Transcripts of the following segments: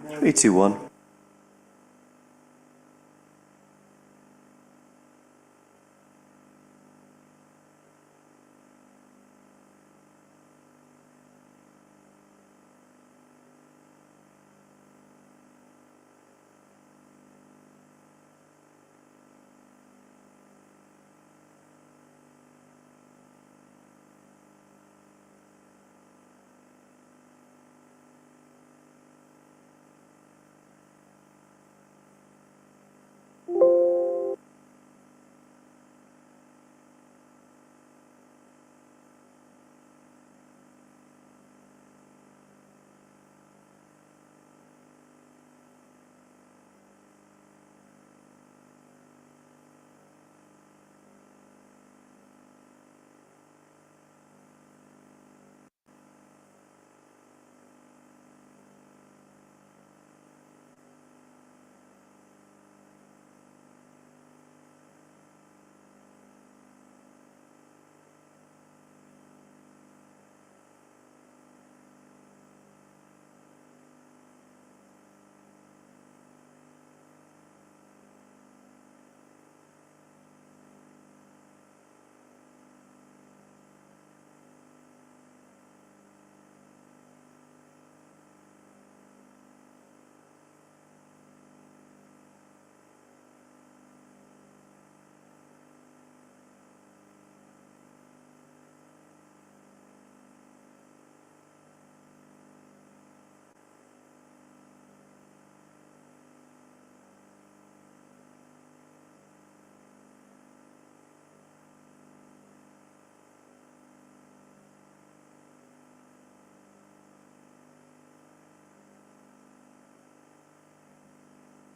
321.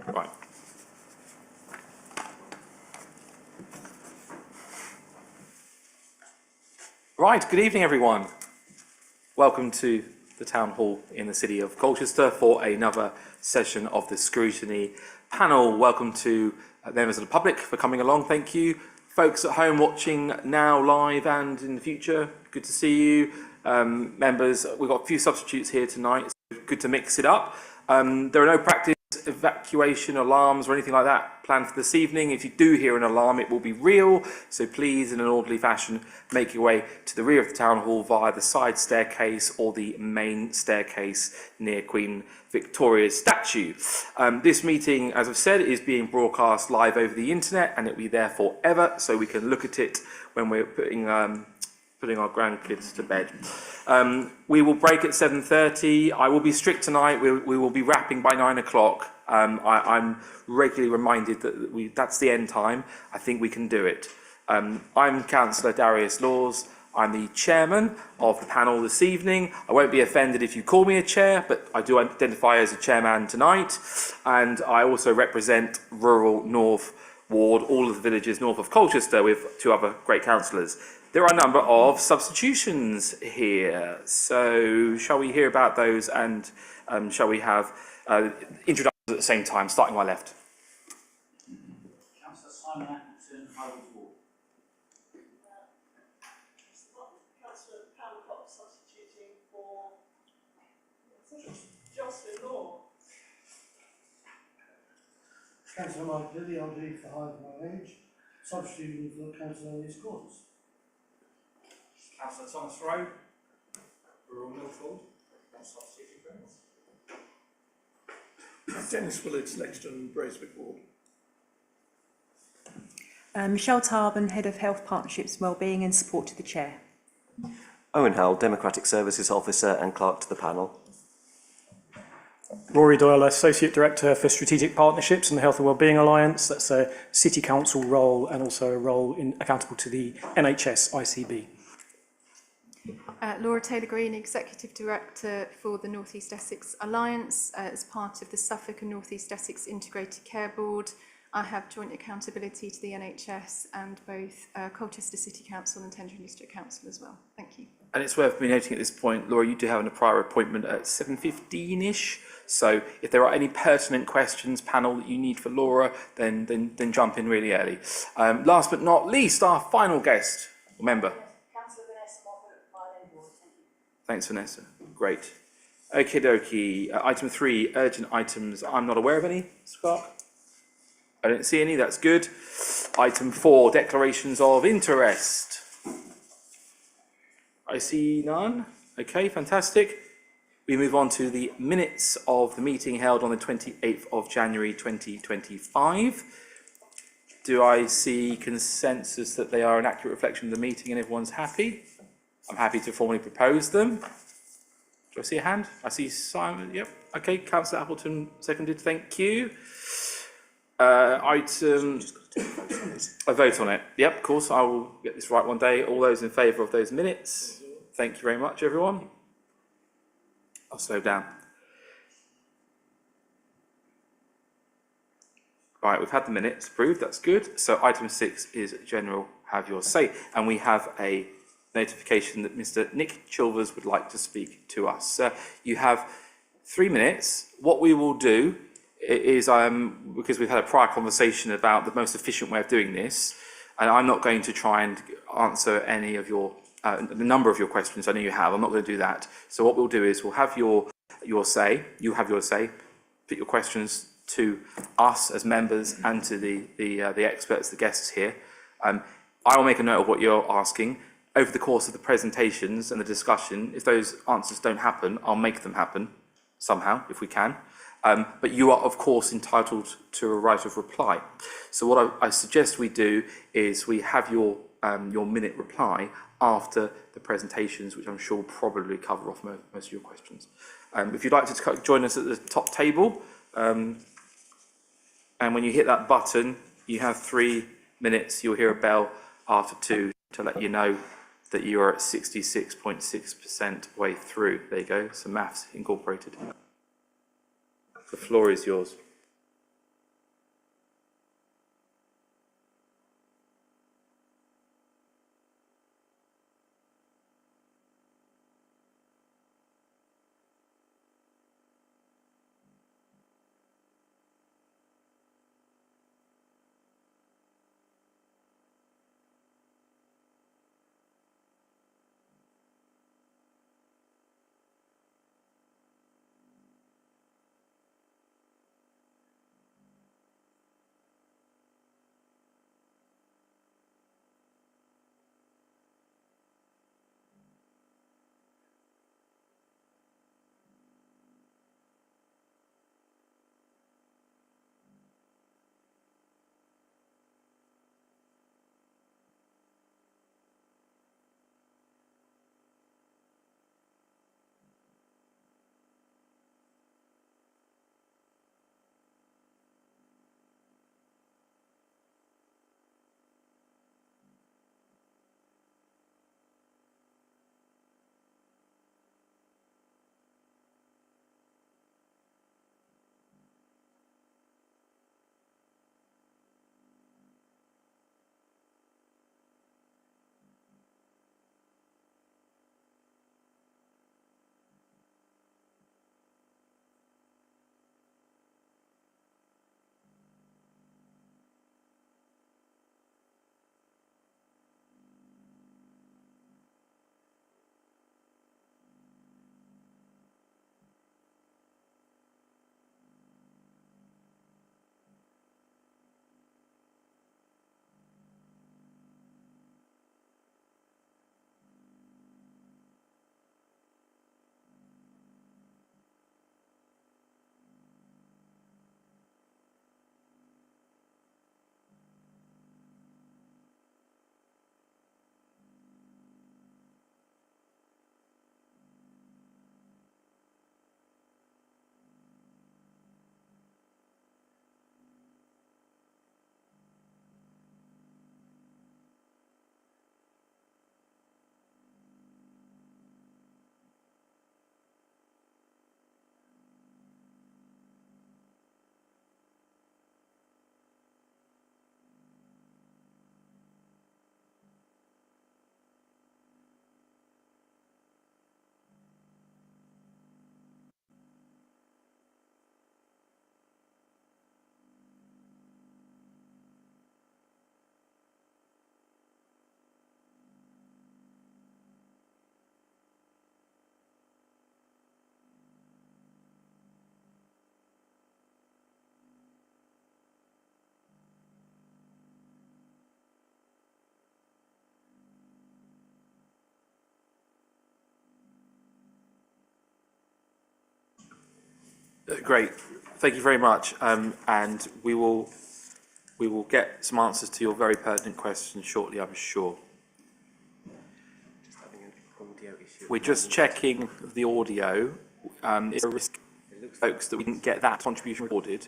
Right. Right, good evening everyone. Welcome to the Town Hall in the City of Colchester for another session of the Scrutiny Panel. Welcome to members of the public for coming along, thank you. Folks at home watching now live and in the future, good to see you. Members, we've got a few substitutes here tonight, so good to mix it up. There are no practice evacuation alarms or anything like that planned for this evening. If you do hear an alarm, it will be real, so please in an orderly fashion make your way to the rear of the town hall via the side staircase or the main staircase near Queen Victoria's statue. This meeting, as I've said, is being broadcast live over the internet, and it will be there forever, so we can look at it when we're putting our grandkids to bed. We will break at 7:30. I will be strict tonight. We will be wrapping by 9 o'clock. I'm regularly reminded that that's the end time. I think we can do it. I'm Councillor Darius Laws. I'm the chairman of the panel this evening. I won't be offended if you call me a chair, but I do identify as a chairman tonight. And I also represent rural North Ward, all of the villages north of Colchester, with two other great councillors. There are a number of substitutions here, so shall we hear about those, and shall we have introductions at the same time, starting on my left? Councillor Simon Atkinson, Harold Ward. Councillor Pam substituting for Jocelyn Law. Councillor Mike Lilly, LD for height of my age, substituting for Councillor Ellis Courts. Councillor Thomas Rowe, rural Milford, substituting for Dennis Willits, Lexington, Braeswick Ward. Michelle Tarban, Head of Health Partnerships and Wellbeing, in support to the Chair. Owen Howell, Democratic Services Officer and Clerk to the panel. Rory Doyle, Associate Director for Strategic Partnerships and the Health and Wellbeing Alliance. That's a City Council role and also a role accountable to the NHS ICB. Laura Taylor-Green, Executive Director for the North East Essex Alliance, as part of the Suffolk and North East Essex Integrated Care Board. I have joint accountability to the NHS and both Colchester City Council and Tendring District Council as well. Thank you. And it's worth me noting at this point, Laura, you do have a prior appointment at 7:15ish. So if there are any pertinent questions, panel, that you need for Laura, then jump in really early. Last but not least, our final guest, member. Councillor Vanessa Moffat, my name. Thanks, Vanessa. Great. Okie dokie. Item 3, urgent items. I'm not aware of any, Scott. I don't see any, that's good. Item 4, declarations of interest. I see none. Okay, fantastic. We move on to the minutes of the meeting held on the 28th of January 2025. Do I see consensus that they are an accurate reflection of the meeting and everyone's happy? I'm happy to formally propose them. Do I see a hand? I see Simon. Yep. Okay, Councillor Appleton seconded. Thank you. Item. A vote on it. Yep, of course. I will get this right one day. All those in favour of those minutes. Thank you very much, everyone. I'll slow down. Right, we've had the minutes approved. That's good. So item 6 is general have your say, and we have a notification that Mr. Nick Chilvers would like to speak to us. You have 3 minutes. What we will do is, because we've had a prior conversation about the most efficient way of doing this, and I'm not going to try and answer any of your, the number of your questions I know you have. I'm not going to do that. So what we'll do is we'll have your say, you have your say, put your questions to us as members and to the experts, the guests here. I will make a note of what you're asking. Over the course of the presentations and the discussion, if those answers don't happen, I'll make them happen somehow, if we can. But you are, of course, entitled to a right of reply. So what I suggest we do is we have your minute reply after the presentations, which I'm sure will probably cover off most of your questions. If you'd like to join us at the top table, and when you hit that button, you have 3 minutes. You'll hear a bell after 2 to let you know that you are at 66.6% way through. There you go, some maths incorporated. The floor is yours. Great, thank you very much. And we will get some answers to your very pertinent questions shortly, I'm sure. We're just checking the audio. Is there a risk, folks, that we didn't get that contribution recorded?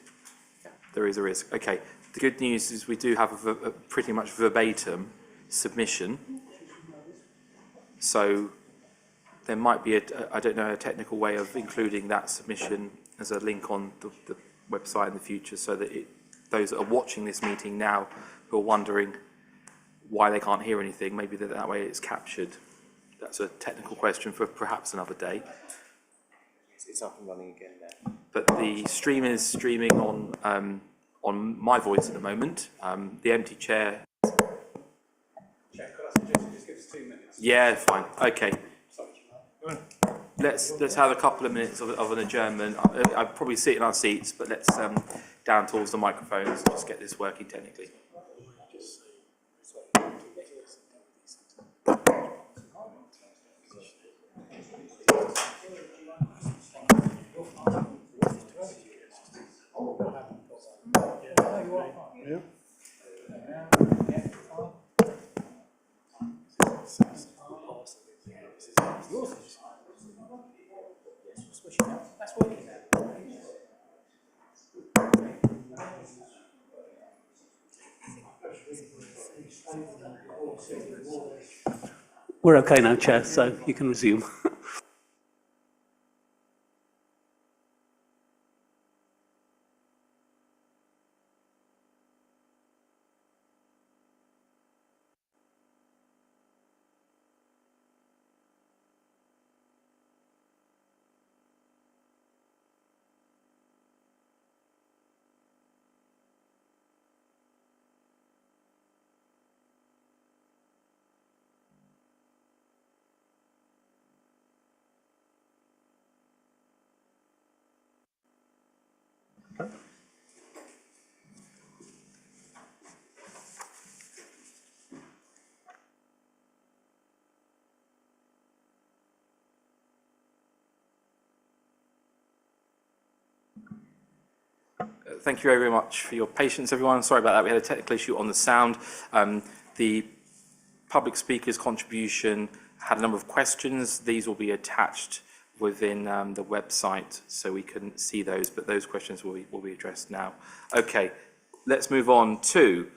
There is a risk. Okay. The good news is we do have a pretty much verbatim submission. So there might be I don't know, a technical way of including that submission as a link on the website in the future, so that those that are watching this meeting now who are wondering why they can't hear anything, maybe that way it's captured. That's a technical question for perhaps another day. It's up and running again now. But the stream is streaming on my voice at the moment. The empty chair. Chair, could I suggest you just give us 2 minutes? Yeah, fine. Okay. Let's have a couple of minutes of an adjournment. I'll probably sit in our seats, but let's down towards the microphones and just get this working technically. We're okay now, Chair, so you can resume. Thank you very much for your patience, everyone. Sorry about that. We had a technical issue on the sound. The public speaker's contribution had a number of questions. These will be attached within the website, so we can see those, but those questions will be addressed now. Okay, let's move on to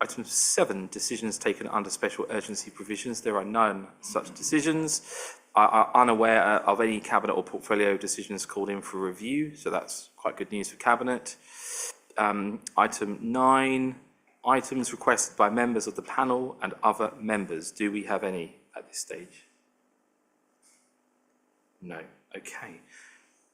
item 7, decisions taken under special urgency provisions. There are none such decisions. Are unaware of any Cabinet or portfolio decisions called in for review, so that's quite good news for Cabinet. Item 9, items requested by members of the panel and other members. Do we have any at this stage? No. Okay.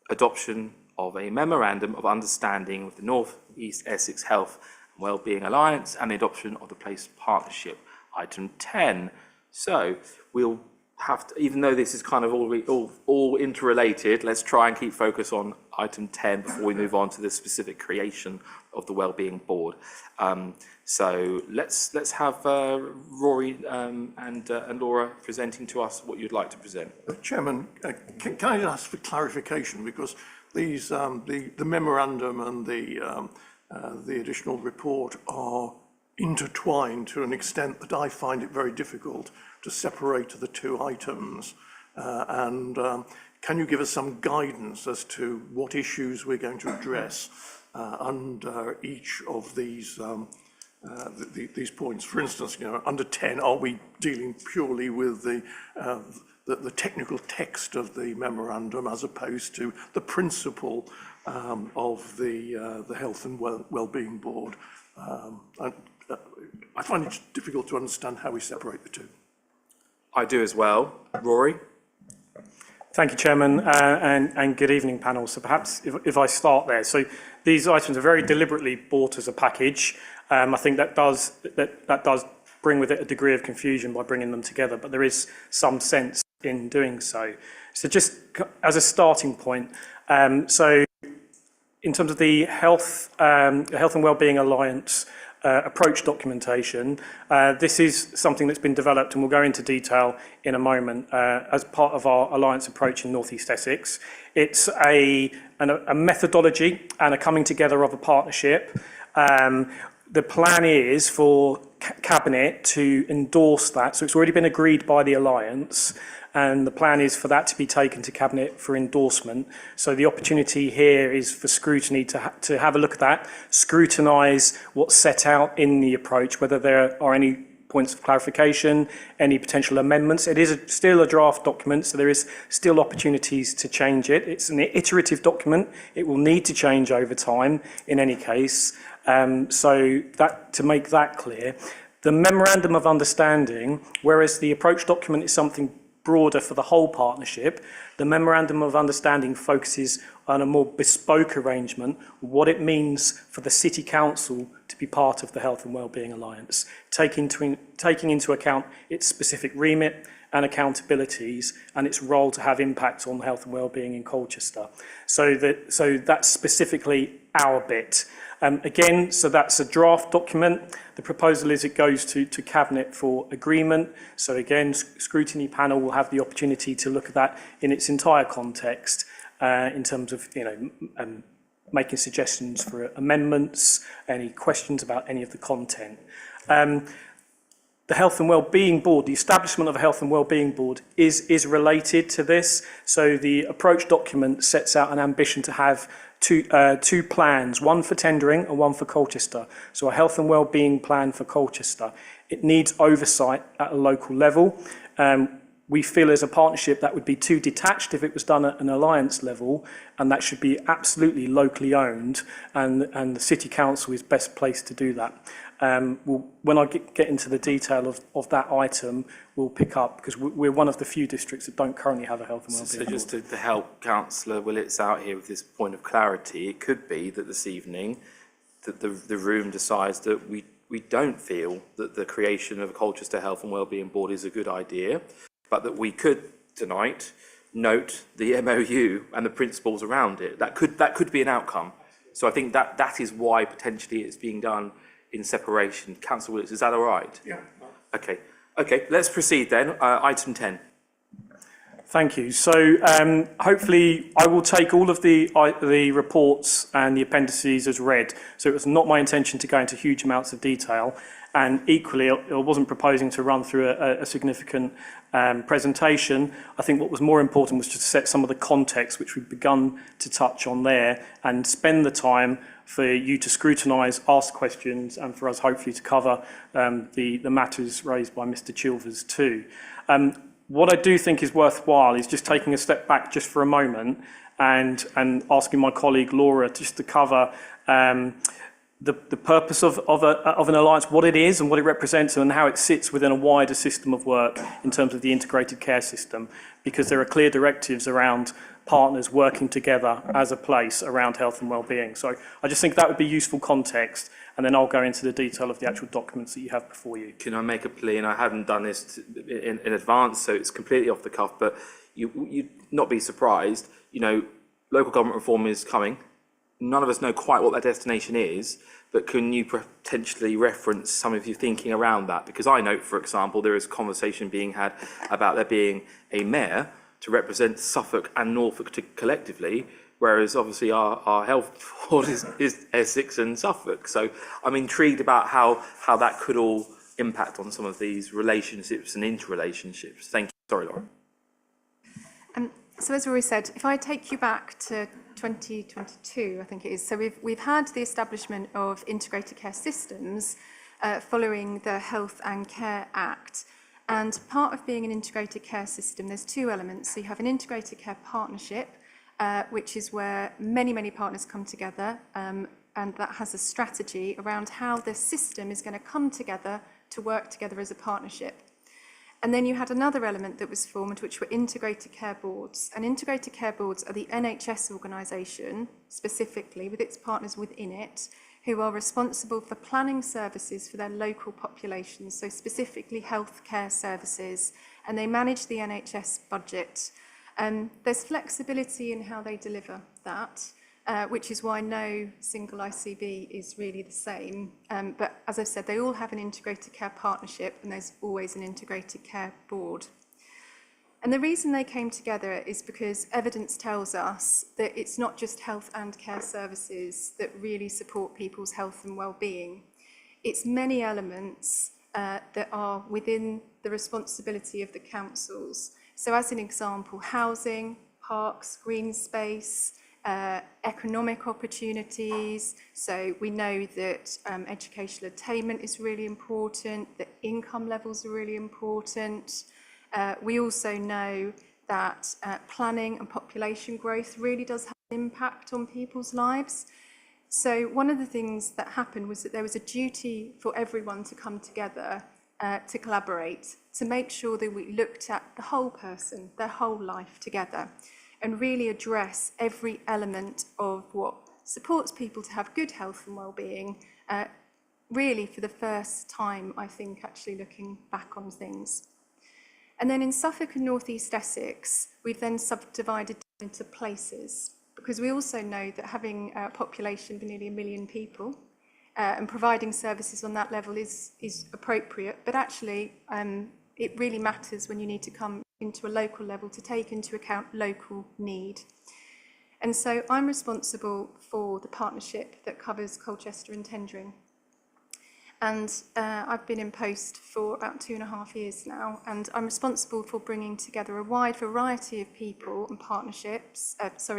Adoption of a memorandum of understanding with the North East Essex Health and Wellbeing Alliance and the adoption of the Place Partnership. Item 10. So we'll have to, even though this is kind of all interrelated, let's try and keep focus on item 10 before we move on to the specific creation of the Wellbeing Board. So let's have Rory and Laura presenting to us what you'd like to present. Chairman, can I ask for clarification, because these the memorandum and the additional report are intertwined to an extent that I find it very difficult to separate the two items. Can you give us some guidance as to what issues we're going to address under each of these points? For instance, under 10, are we dealing purely with the technical text of the memorandum as opposed to the principle of the Health and Wellbeing Board? I find it difficult to understand how we separate the two. I do as well. Rory? Thank you, Chairman, and good evening, panel. So perhaps if I start there. So these items are very deliberately bought as a package. I think that does bring with it a degree of confusion by bringing them together, but there is some sense in doing so. So just as a starting point, so in terms of the Health and Wellbeing Alliance, approach documentation. This is something that's been developed, and we'll go into detail in a moment, as part of our alliance approach in North East Essex. It's a methodology and a coming together of a partnership. The plan is for Cabinet to endorse that, so it's already been agreed by the alliance, and the plan is for that to be taken to Cabinet for endorsement. So the opportunity here is for Scrutiny to have a look at that, scrutinise what's set out in the approach, whether there are any points of clarification, any potential amendments. It is still a draft document, so there is still opportunities to change it. It's an iterative document. It will need to change over time in any case. So that, to make that clear, the Memorandum of Understanding, whereas the approach document is something broader for the whole partnership, the Memorandum of Understanding focuses on a more bespoke arrangement, what it means for the City Council to be part of the Health and Wellbeing Alliance, taking into account its specific remit and accountabilities and its role to have impact on health and wellbeing in Colchester. So that's specifically our bit. Again, so that's a draft document. The proposal is it goes to Cabinet for agreement. So again, Scrutiny Panel will have the opportunity to look at that in its entire context, in terms of, making suggestions for amendments, any questions about any of the content. The Health and Wellbeing Board, the establishment of a Health and Wellbeing Board is related to this. So the approach document sets out an ambition to have two plans, one for tendering and one for Colchester. So a health and wellbeing plan for Colchester. It needs oversight at a local level. We feel as a partnership that would be too detached if it was done at an alliance level, and that should be absolutely locally owned, and the City Council is best placed to do that. When I get into the detail of that item, we'll pick up, because we're one of the few districts that don't currently have a health and wellbeing board. So just to help Councillor Willits out here with this point of clarity, it could be that this evening that the room decides that we don't feel that the creation of a Colchester Health and Wellbeing Board is a good idea, but that we could tonight note the MOU and the principles around it. That could be an outcome. So I think that is why potentially it's being done in separation. Councillor Willits, is that all right? Yeah. Okay, let's proceed then. Item 10. Thank you. So hopefully I will take all of the reports and the appendices as read. So it was not my intention to go into huge amounts of detail. And equally, I wasn't proposing to run through a significant presentation. I think what was more important was just to set some of the context, which we've begun to touch on there, and spend the time for you to scrutinise, ask questions, and for us hopefully to cover the matters raised by Mr. Chilvers too. What I do think is worthwhile is just taking a step back just for a moment and asking my colleague Laura just to cover the purpose of an alliance, what it is and what it represents, and how it sits within a wider system of work in terms of the integrated care system, because there are clear directives around partners working together as a place around health and wellbeing. So I just think that would be useful context, and then I'll go into the detail of the actual documents that you have before you. Can I make a plea? And I hadn't done this in advance, so it's completely off the cuff, but you'd not be surprised. Local government reform is coming. None of us know quite what that destination is, but can you potentially reference some of your thinking around that? Because I note, for example, there is conversation being had about there being a mayor to represent Suffolk and Norfolk collectively, whereas obviously our health board is Essex and Suffolk. So I'm intrigued about how that could all impact on some of these relationships and interrelationships. Thank you. Sorry, Laura. So as Rory said, if I take you back to 2022, I think it is. So we've had the establishment of integrated care systems following the Health and Care Act. And part of being an integrated care system, there's two elements. So you have an integrated care partnership, which is where many partners come together, and that has a strategy around how the system is going to come together to work together as a partnership. And then you had another element that was formed, which were integrated care boards. And integrated care boards are the NHS organisation, specifically, with its partners within it, who are responsible for planning services for their local populations, so specifically healthcare services, and they manage the NHS budget. There's flexibility in how they deliver that, which is why no single ICB is really the same. But as I've said, they all have an integrated care partnership, and there's always an integrated care board. And the reason they came together is because evidence tells us that it's not just health and care services that really support people's health and well-being. It's many elements that are within the responsibility of the councils. So as an example, housing, parks, green space, economic opportunities. So we know that educational attainment is really important, that income levels are really important. We also know that planning and population growth really does have an impact on people's lives. So one of the things that happened was that there was a duty for everyone to come together to collaborate, to make sure that we looked at the whole person, their whole life together, and really address every element of what supports people to have good health and well-being, really for the first time, I think, actually looking back on things. And then in Suffolk and North East Essex, we've then subdivided into places, because we also know that having a population of nearly 1 million people and providing services on that level is appropriate, but actually it really matters when you need to come into a local level to take into account local need. And so I'm responsible for the partnership that covers Colchester and Tendring. And I've been in post for about 2.5 years now, and I'm responsible for bringing together a wide variety of people and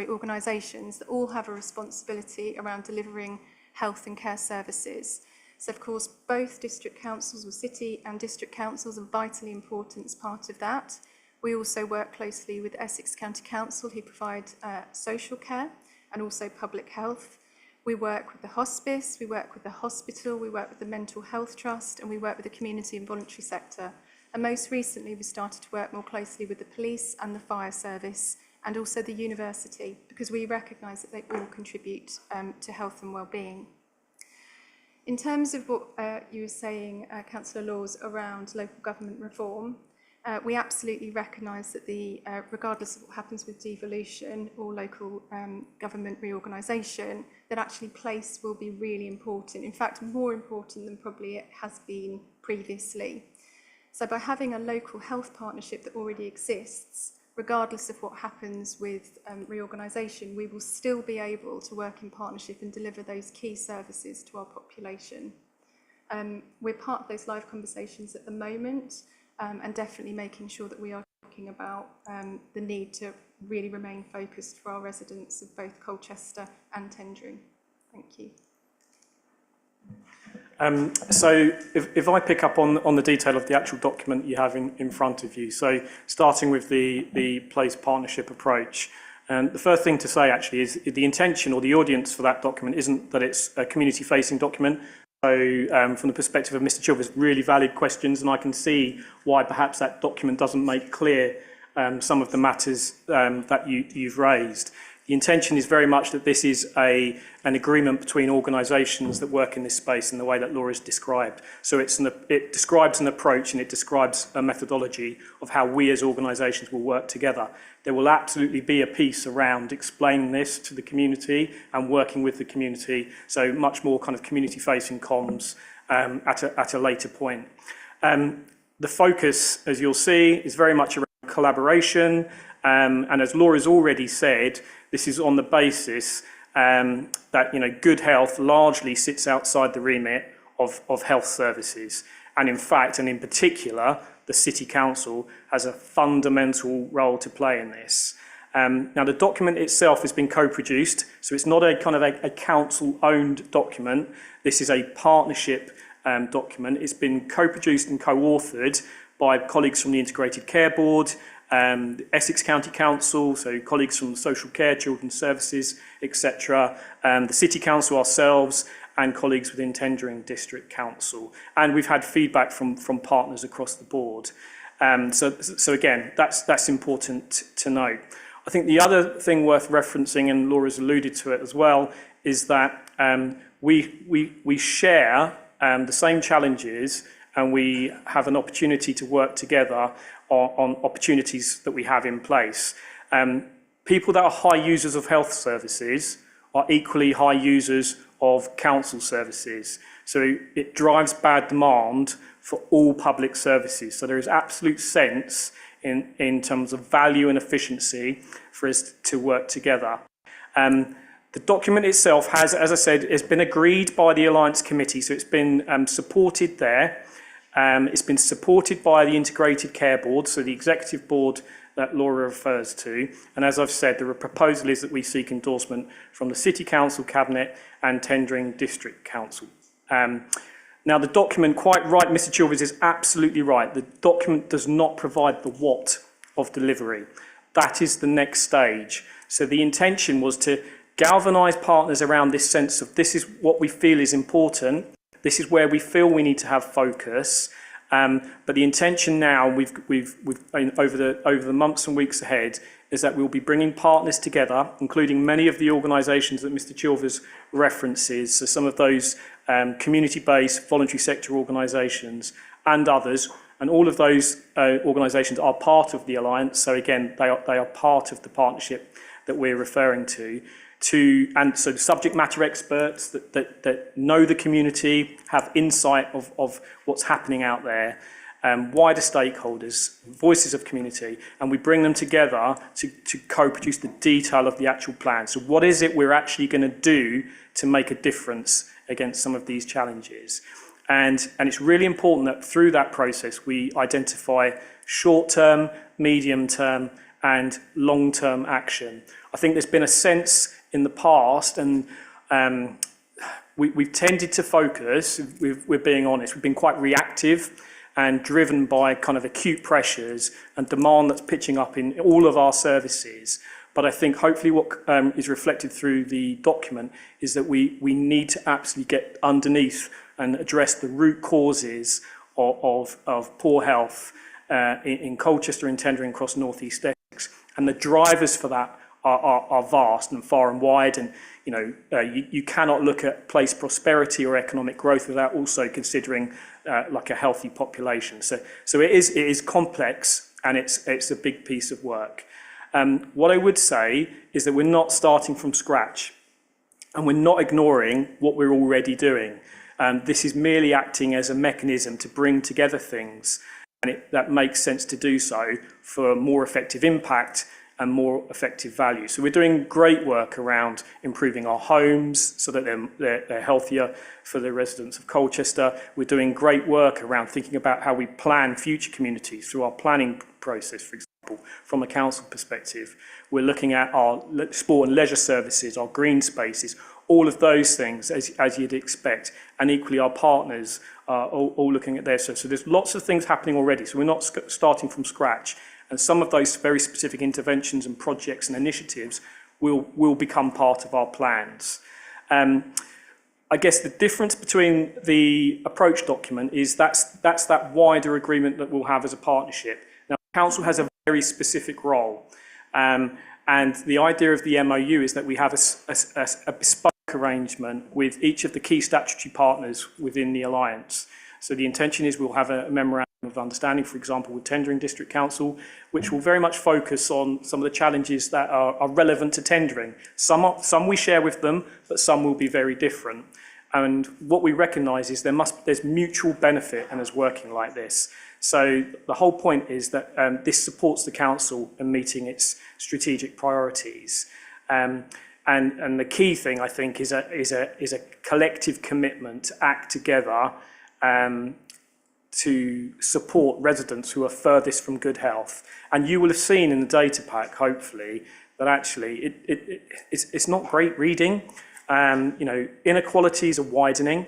organisations that all have a responsibility around delivering health and care services. So of course, both district councils, or city and district councils, are vitally important as part of that. We also work closely with Essex County Council, who provide social care and also public health. We work with the hospice, we work with the hospital, we work with the mental health trust, and we work with the community and voluntary sector. And most recently, we started to work more closely with the police and the fire service, and also the university, because we recognise that they all contribute to health and well-being. In terms of what you were saying, Councillor Laws, around local government reform, we absolutely recognise that regardless of what happens with devolution or local government reorganisation, that actually place will be really important. In fact, more important than probably it has been previously. So by having a local health partnership that already exists, regardless of what happens with reorganisation, we will still be able to work in partnership and deliver those key services to our population. We're part of those live conversations at the moment, and definitely making sure that we are talking about the need to really remain focused for our residents of both Colchester and Tendring. Thank you. So if I pick up on the detail of the actual document you have in front of you, so starting with the place partnership approach, the first thing to say actually is the intention or the audience for that document isn't that it's a community-facing document. So from the perspective of Mr. Chilvers, really valid questions, and I can see why perhaps that document doesn't make clear some of the matters that you've raised. The intention is very much that this is an agreement between organisations that work in this space in the way that Laura's described. So it describes an approach and it describes a methodology of how we as organisations will work together. There will absolutely be a piece around explaining this to the community and working with the community, so much more kind of community-facing comms at a later point. The focus, as you'll see, is very much around collaboration, and as Laura's already said, this is on the basis that good health largely sits outside the remit of health services. And in fact, and in particular, the City Council has a fundamental role to play in this. Now, the document itself has been co-produced, so it's not a kind of a council-owned document. This is a partnership document. It's been co-produced and co-authored by colleagues from the Integrated Care Board, the Essex County Council, so colleagues from social care, children's services, etc., the City Council ourselves, and colleagues within Tendring District Council. And we've had feedback from partners across the board. So again, that's important to note. I think the other thing worth referencing, and Laura's alluded to it as well, is that we share the same challenges, and we have an opportunity to work together on opportunities that we have in place. People that are high users of health services are equally high users of council services. So it drives bad demand for all public services. So there is absolute sense in terms of value and efficiency for us to work together. The document itself has, as I said, has been agreed by the Alliance Committee, so it's been supported there. It's been supported by the Integrated Care Board, so the executive board that Laura refers to. And as I've said, the proposal is that we seek endorsement from the City Council, Cabinet and Tendering District Council. Now the document, quite right, Mr. Chilvers is absolutely right. The document does not provide the what of delivery. That is the next stage. So the intention was to galvanise partners around this sense of this is what we feel is important, this is where we feel we need to have focus, but the intention now, we've over the months and weeks ahead, is that we'll be bringing partners together, including many of the organisations that Mr. Chilvers references, so some of those community-based voluntary sector organisations and others, and all of those organisations are part of the Alliance, so again, they are part of the partnership that we're referring to. And so subject matter experts that know the community, have insight of what's happening out there, wider stakeholders, voices of community, and we bring them together to co-produce the detail of the actual plan. So what is it we're actually going to do to make a difference against some of these challenges? And it's really important that through that process we identify short-term, medium-term and long-term action. I think there's been a sense in the past, and we've tended to focus, we're being honest, we've been quite reactive and driven by kind of acute pressures and demand that's pitching up in all of our services. But I think hopefully what is reflected through the document is that we need to absolutely get underneath and address the root causes of poor health in Colchester and Tendring across North East Essex. And the drivers for that are vast and far and wide, and you cannot look at place prosperity or economic growth without also considering like a healthy population. So it is complex, and it's a big piece of work. What I would say is that we're not starting from scratch, and we're not ignoring what we're already doing. This is merely acting as a mechanism to bring together things, and that makes sense to do so for more effective impact and more effective value. So we're doing great work around improving our homes so that they're healthier for the residents of Colchester. We're doing great work around thinking about how we plan future communities through our planning process, for example, from a council perspective. We're looking at our sport and leisure services, our green spaces, all of those things as you'd expect, and equally our partners are all looking at theirs. So there's lots of things happening already, so we're not starting from scratch. And some of those very specific interventions and projects and initiatives will become part of our plans. I guess the difference between the approach document is that's that wider agreement that we'll have as a partnership. Now, the council has a very specific role, and the idea of the MOU is that we have a bespoke arrangement with each of the key statutory partners within the Alliance. So the intention is we'll have a memorandum of understanding, for example, with Tendering District Council, which will very much focus on some of the challenges that are relevant to tendering. Some we share with them, but some will be very different. And what we recognise is there's mutual benefit in us working like this. So the whole point is that this supports the council in meeting its strategic priorities. And the key thing, I think, is a collective commitment to act together to support residents who are furthest from good health. And you will have seen in the data pack, hopefully, that actually it's not great reading. Inequalities are widening,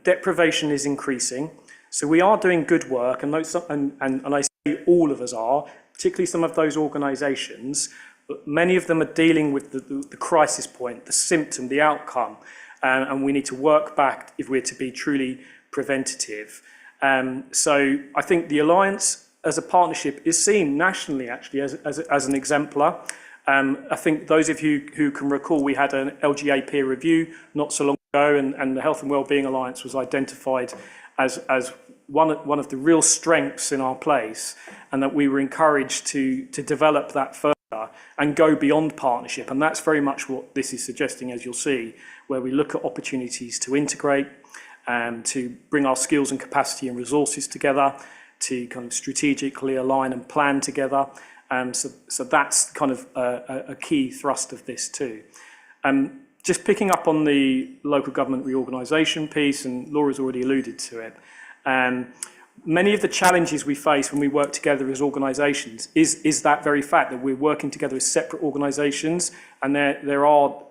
deprivation is increasing. So we are doing good work, and I say all of us are, particularly some of those organisations, but many of them are dealing with the crisis point, the symptom, the outcome, and we need to work back if we're to be truly preventative. So I think the Alliance as a partnership is seen nationally actually as an exemplar. I think those of you who can recall, we had an LGA peer review not so long ago, and the Health and Wellbeing Alliance was identified as one of the real strengths in our place, and that we were encouraged to develop that further and go beyond partnership. And that's very much what this is suggesting, as you'll see, where we look at opportunities to integrate, to bring our skills and capacity and resources together, to kind of strategically align and plan together. So that's kind of a key thrust of this too. Just picking up on the local government reorganisation piece, and Laura's already alluded to it, many of the challenges we face when we work together as organisations is that very fact that we're working together as separate organisations, and there are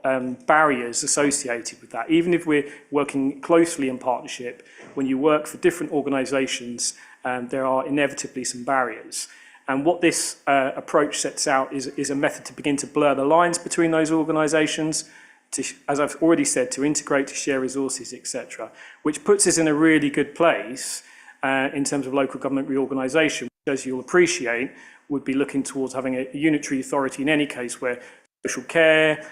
barriers associated with that. Even if we're working closely in partnership, when you work for different organisations, there are inevitably some barriers. And what this approach sets out is a method to begin to blur the lines between those organisations, as I've already said, to integrate, to share resources, etc., which puts us in a really good place in terms of local government reorganisation, which, as you'll appreciate, would be looking towards having a unitary authority in any case where social care,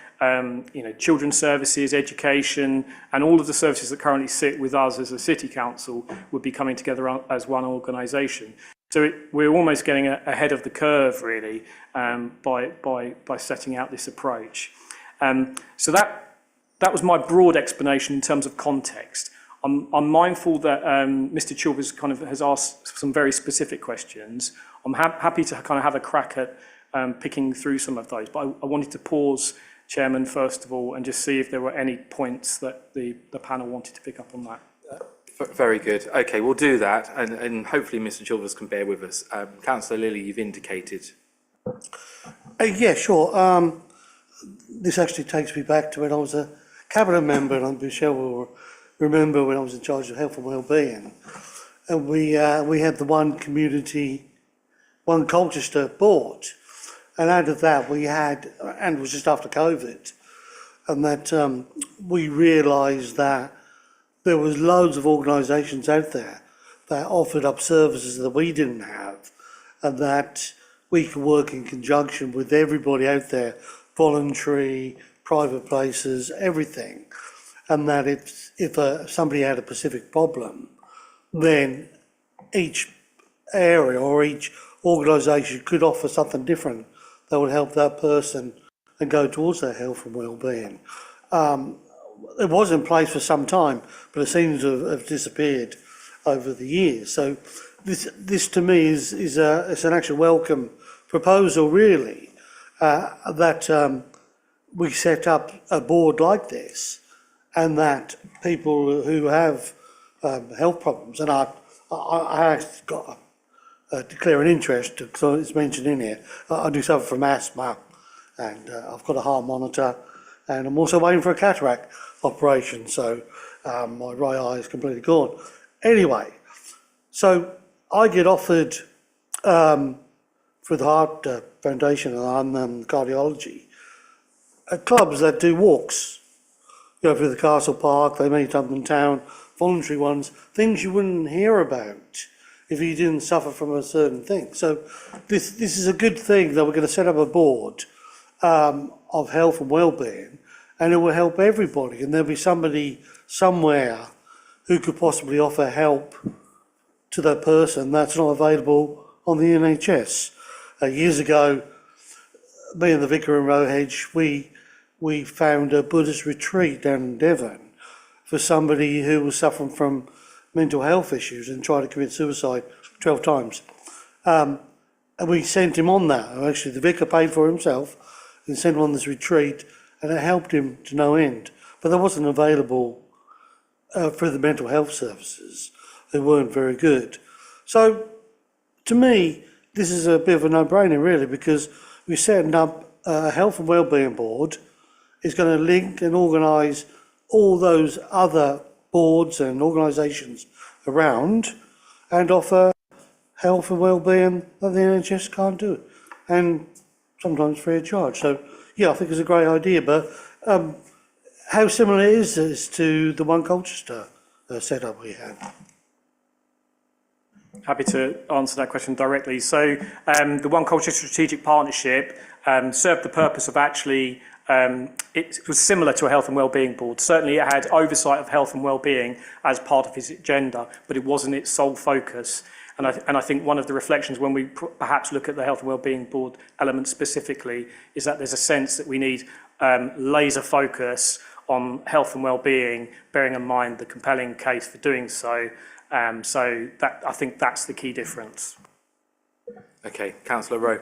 children's services, education, and all of the services that currently sit with us as a city council would be coming together as one organisation. So we're almost getting ahead of the curve, really, by setting out this approach. So that was my broad explanation in terms of context. I'm mindful that Mr. Chilvers has asked some very specific questions. I'm happy to kind of have a crack at picking through some of those, but I wanted to pause, Chairman, first of all, and just see if there were any points that the panel wanted to pick up on that. Very good. Okay, we'll do that, and hopefully Mr. Chilvers can bear with us. Councillor Lilly, you've indicated. Yeah, sure. This actually takes me back to when I was a cabinet member, and Michelle will remember when I was in charge of health and wellbeing, and we had the one community, one Colchester board, and out of that we had, and it was just after COVID, and that we realised that there was loads of organisations out there that offered up services that we didn't have, and that we could work in conjunction with everybody out there, voluntary, private places, everything. And that if somebody had a specific problem, then each area or each organisation could offer something different that would help that person and go towards their health and wellbeing. It was in place for some time, but it seems to have disappeared over the years. So this to me is an actual welcome proposal, really, that we set up a board like this, and that people who have health problems, and I actually got declare an interest, because it's mentioned in here. I do suffer from asthma, and I've got a heart monitor, and I'm also waiting for a cataract operation, so my right eye is completely gone. Anyway, so I get offered for the Heart Foundation, and I'm cardiology, clubs that do walks, through the Castle Park. They meet up in town, voluntary ones, things you wouldn't hear about if you didn't suffer from a certain thing. So this is a good thing that we're going to set up a board of health and wellbeing, and it will help everybody, and there'll be somebody somewhere who could possibly offer help to that person that's not available on the NHS. Years ago, me and the vicar in Rowhedge, we found a Buddhist retreat down in Devon for somebody who was suffering from mental health issues and tried to commit suicide 12 times. And we sent him on that. Actually, the vicar paid for himself and sent him on this retreat, and it helped him to no end. But that wasn't available for the mental health services. They weren't very good. So, to me, this is a bit of a no-brainer, really, because we're setting up a health and wellbeing board. It's going to link and organise all those other boards and organisations around and offer health and wellbeing that the NHS can't do, and sometimes free of charge. So, yeah, I think it's a great idea, but how similar is this to the One Colchester setup we had? Happy to answer that question directly. So the One Colchester Strategic Partnership served the purpose of actually, it was similar to a health and wellbeing board. Certainly it had oversight of health and wellbeing as part of its agenda, but it wasn't its sole focus. And I think one of the reflections when we perhaps look at the Health and Wellbeing Board element specifically is that there's a sense that we need laser focus on health and wellbeing, bearing in mind the compelling case for doing so. So that, I think that's the key difference. Okay, Councillor Rowe.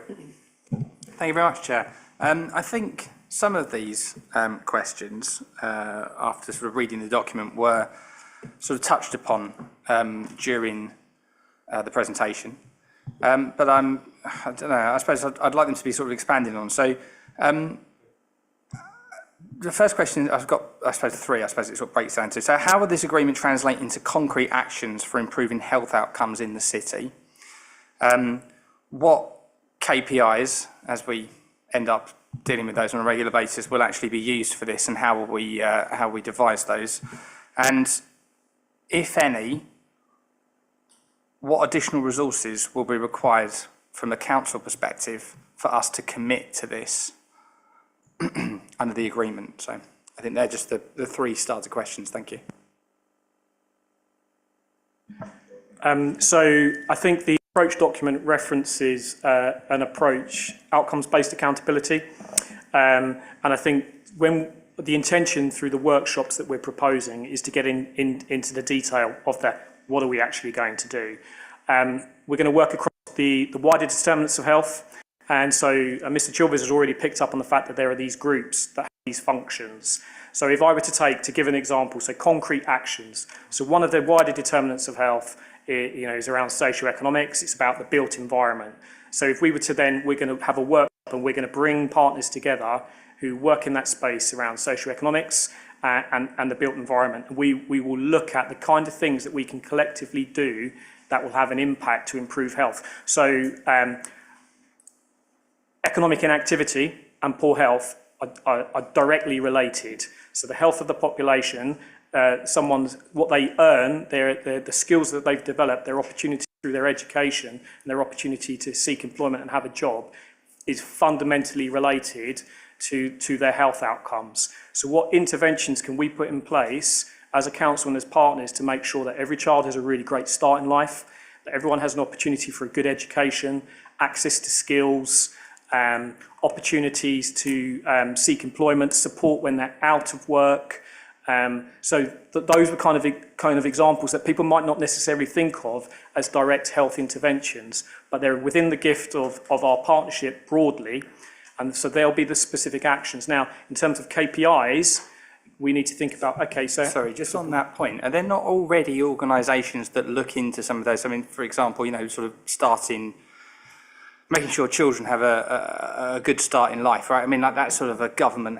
Thank you very much, Chair. I think some of these questions, after sort of reading the document, were sort of touched upon during the presentation. But I don't know, I suppose I'd like them to be sort of expanded on. So the first question I've got, I suppose three, I suppose it sort of breaks down to. So how will this agreement translate into concrete actions for improving health outcomes in the city? What KPIs, as we end up dealing with those on a regular basis, will actually be used for this, and how will we devise those? And if any, what additional resources will be required from a council perspective for us to commit to this under the agreement? So I think they're just the three starter questions. Thank you. So I think the approach document references an approach, outcomes-based accountability. And I think when the intention through the workshops that we're proposing is to get into the detail of that, what are we actually going to do? We're going to work across the wider determinants of health. And so Mr. Chilvers has already picked up on the fact that there are these groups that have these functions. So if I were to give an example, so concrete actions. So one of the wider determinants of health is around socioeconomics. It's about the built environment. So if we were to then, we're going to have a workshop and we're going to bring partners together who work in that space around socioeconomics and the built environment. We will look at the kind of things that we can collectively do that will have an impact to improve health. So economic inactivity and poor health are directly related. So the health of the population, what they earn, the skills that they've developed, their opportunity through their education and their opportunity to seek employment and have a job is fundamentally related to their health outcomes. So what interventions can we put in place as a council and as partners to make sure that every child has a really great start in life, that everyone has an opportunity for a good education, access to skills, opportunities to seek employment, support when they're out of work. So those were kind of examples that people might not necessarily think of as direct health interventions, but they're within the gift of our partnership broadly. And so there'll be the specific actions. Now, in terms of KPIs, we need to think about, okay, so... Sorry, just on that point, are there not already organisations that look into some of those? I mean, for example, sort of making sure children have a good start in life, right? I mean, like that's sort of a government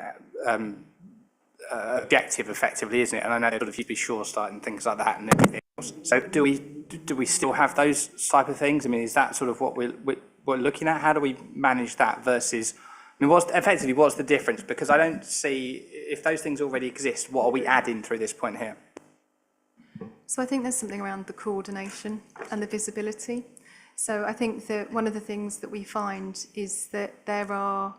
objective, effectively, isn't it? And I know sort of you'd be sure start and things like that and everything else. So do we still have those type of things? I mean, is that sort of what we're looking at? How do we manage that versus... I mean, what's the difference? Because I don't see, if those things already exist, what are we adding through this point here? So I think there's something around the coordination and the visibility. So I think that one of the things that we find is that there are,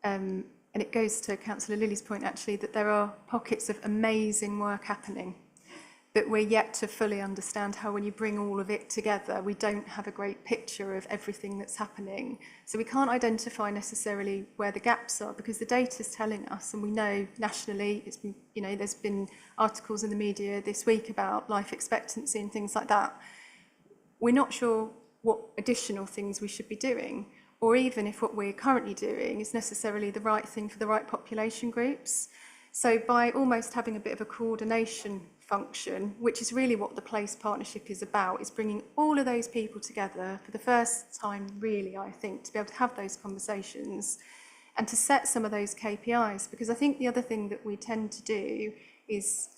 and it goes to Councillor Lilly's point actually, that there are pockets of amazing work happening, but we're yet to fully understand how when you bring all of it together, we don't have a great picture of everything that's happening. So we can't identify necessarily where the gaps are because the data is telling us, and we know nationally, it's been, there's been articles in the media this week about life expectancy and things like that. We're not sure what additional things we should be doing, or even if what we're currently doing is necessarily the right thing for the right population groups. So by almost having a bit of a coordination function, which is really what the Place Partnership is about, is bringing all of those people together for the first time, really, I think, to be able to have those conversations and to set some of those KPIs. Because I think the other thing that we tend to do is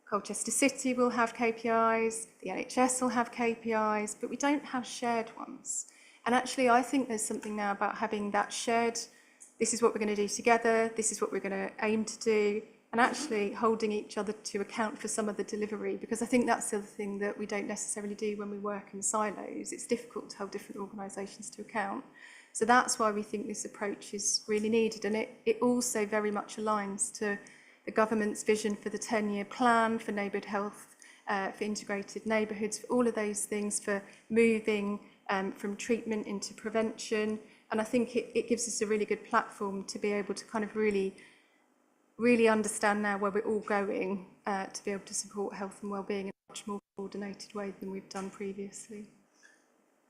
Colchester City will have KPIs, the NHS will have KPIs, but we don't have shared ones. And actually, I think there's something now about having that shared, this is what we're going to do together, this is what we're going to aim to do, and actually holding each other to account for some of the delivery, because I think that's the other thing that we don't necessarily do when we work in silos. It's difficult to hold different organisations to account. So that's why we think this approach is really needed, and it also very much aligns to the government's vision for the 10-year plan for neighbourhood health for integrated neighbourhoods, for all of those things, for moving from treatment into prevention. And I think it gives us a really good platform to be able to kind of really understand now where we're all going, to be able to support health and wellbeing in a much more coordinated way than we've done previously.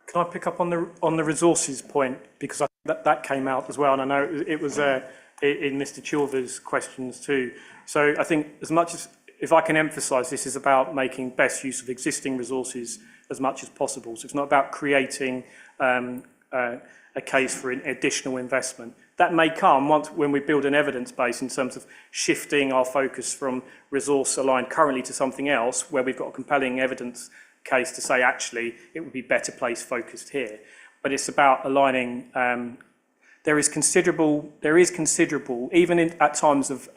Can I pick up on the resources point, because I think that came out as well, and I know it was in Mr. Chilver's questions too. So I think as much as, if I can emphasise, this is about making best use of existing resources as much as possible. So it's not about creating a case for an additional investment. That may come when we build an evidence base in terms of shifting our focus from resource aligned currently to something else, where we've got a compelling evidence case to say actually it would be better place focused here. But it's about aligning. There is considerable, even at times of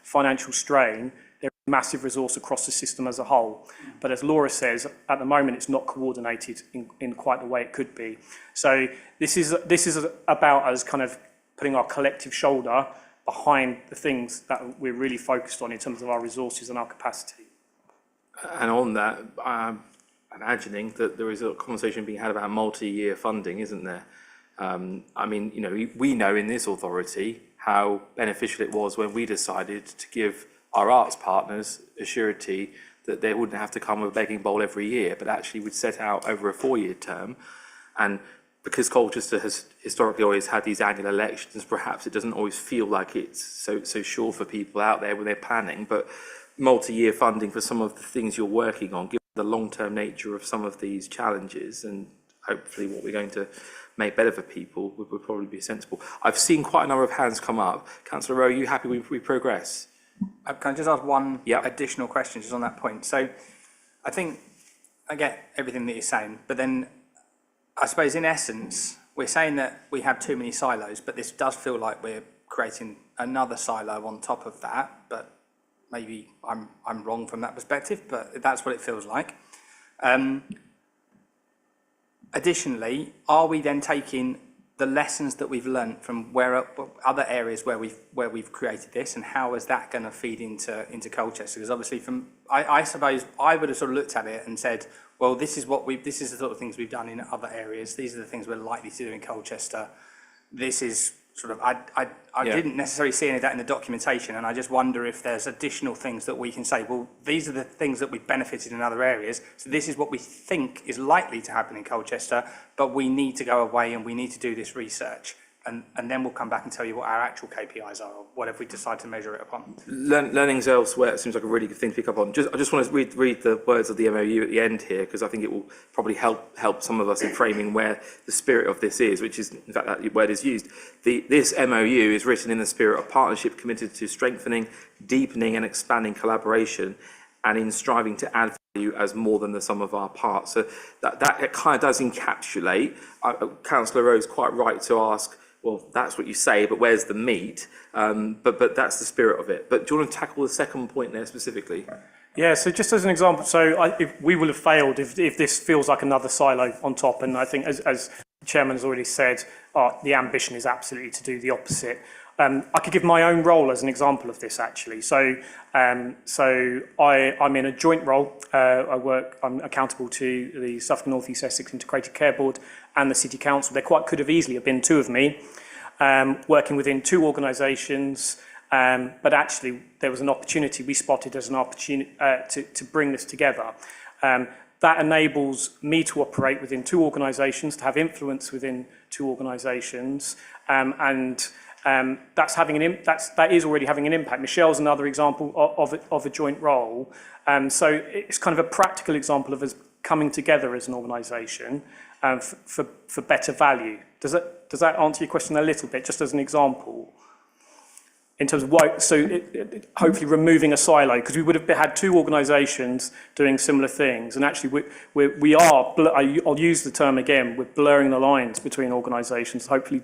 financial strain, there is massive resource across the system as a whole. But as Laura says, at the moment it's not coordinated in quite the way it could be. So this is about us kind of putting our collective shoulder behind the things that we're really focused on in terms of our resources and our capacity. And on that, I'm imagining that there is a conversation being had about multi-year funding, isn't there? I mean, you know, we know in this authority how beneficial it was when we decided to give our arts partners a surety that they wouldn't have to come with a begging bowl every year, but actually would set out over a 4-year term. And because Colchester has historically always had these annual elections, perhaps it doesn't always feel like it's so sure for people out there when they're planning, but multi-year funding for some of the things you're working on, given the long-term nature of some of these challenges and hopefully what we're going to make better for people would probably be sensible. I've seen quite a number of hands come up. Councillor Rowe, are you happy we progress? Can I just ask one additional question just on that point? So I think I get everything that you're saying, but then I suppose in essence, we're saying that we have too many silos, but this does feel like we're creating another silo on top of that, but maybe I'm wrong from that perspective, but that's what it feels like. Additionally, are we then taking the lessons that we've learned from other areas where we've created this, and how is that going to feed into Colchester? Because obviously, I suppose I would have sort of looked at it and said, well, this is the sort of things we've done in other areas. These are the things we're likely to do in Colchester. This is sort of I didn't necessarily see any of that in the documentation, and I just wonder if there's additional things that we can say, well, these are the things that we've benefited in other areas, so this is what we think is likely to happen in Colchester, but we need to go away and we need to do this research, and then we'll come back and tell you what our actual KPIs are, or whatever we decide to measure it upon. Learnings elsewhere seems like a really good thing to pick up on. I just want to read the words of the MOU at the end here, because I think it will probably help some of us in framing where the spirit of this is, which is, in fact, that word is used. This MOU is written in the spirit of partnership committed to strengthening, deepening and expanding collaboration, and in striving to add value as more than the sum of our parts. So that kind of does encapsulate. Councillor Rowe's quite right to ask, well, that's what you say, but where's the meat? But that's the spirit of it. But do you want to tackle the second point there specifically? Yeah, so just as an example, if we will have failed if this feels like another silo on top, and I think as the Chairman has already said, the ambition is absolutely to do the opposite. I could give my own role as an example of this, actually. So I'm in a joint role. I'm accountable to the Suffolk and North East Essex Integrated Care Board and the City Council. There could have easily been two of me working within two organisations, but actually there was an opportunity we spotted as an opportunity to bring this together. That enables me to operate within two organisations, to have influence within two organisations, that is already having an impact. Michelle's another example of a joint role. So it's kind of a practical example of us coming together as an organisation for better value. Does that answer your question a little bit, just as an example? In terms of why, so hopefully removing a silo, because we would have had two organisations doing similar things, and actually I'll use the term again, we're blurring the lines between organisations, hopefully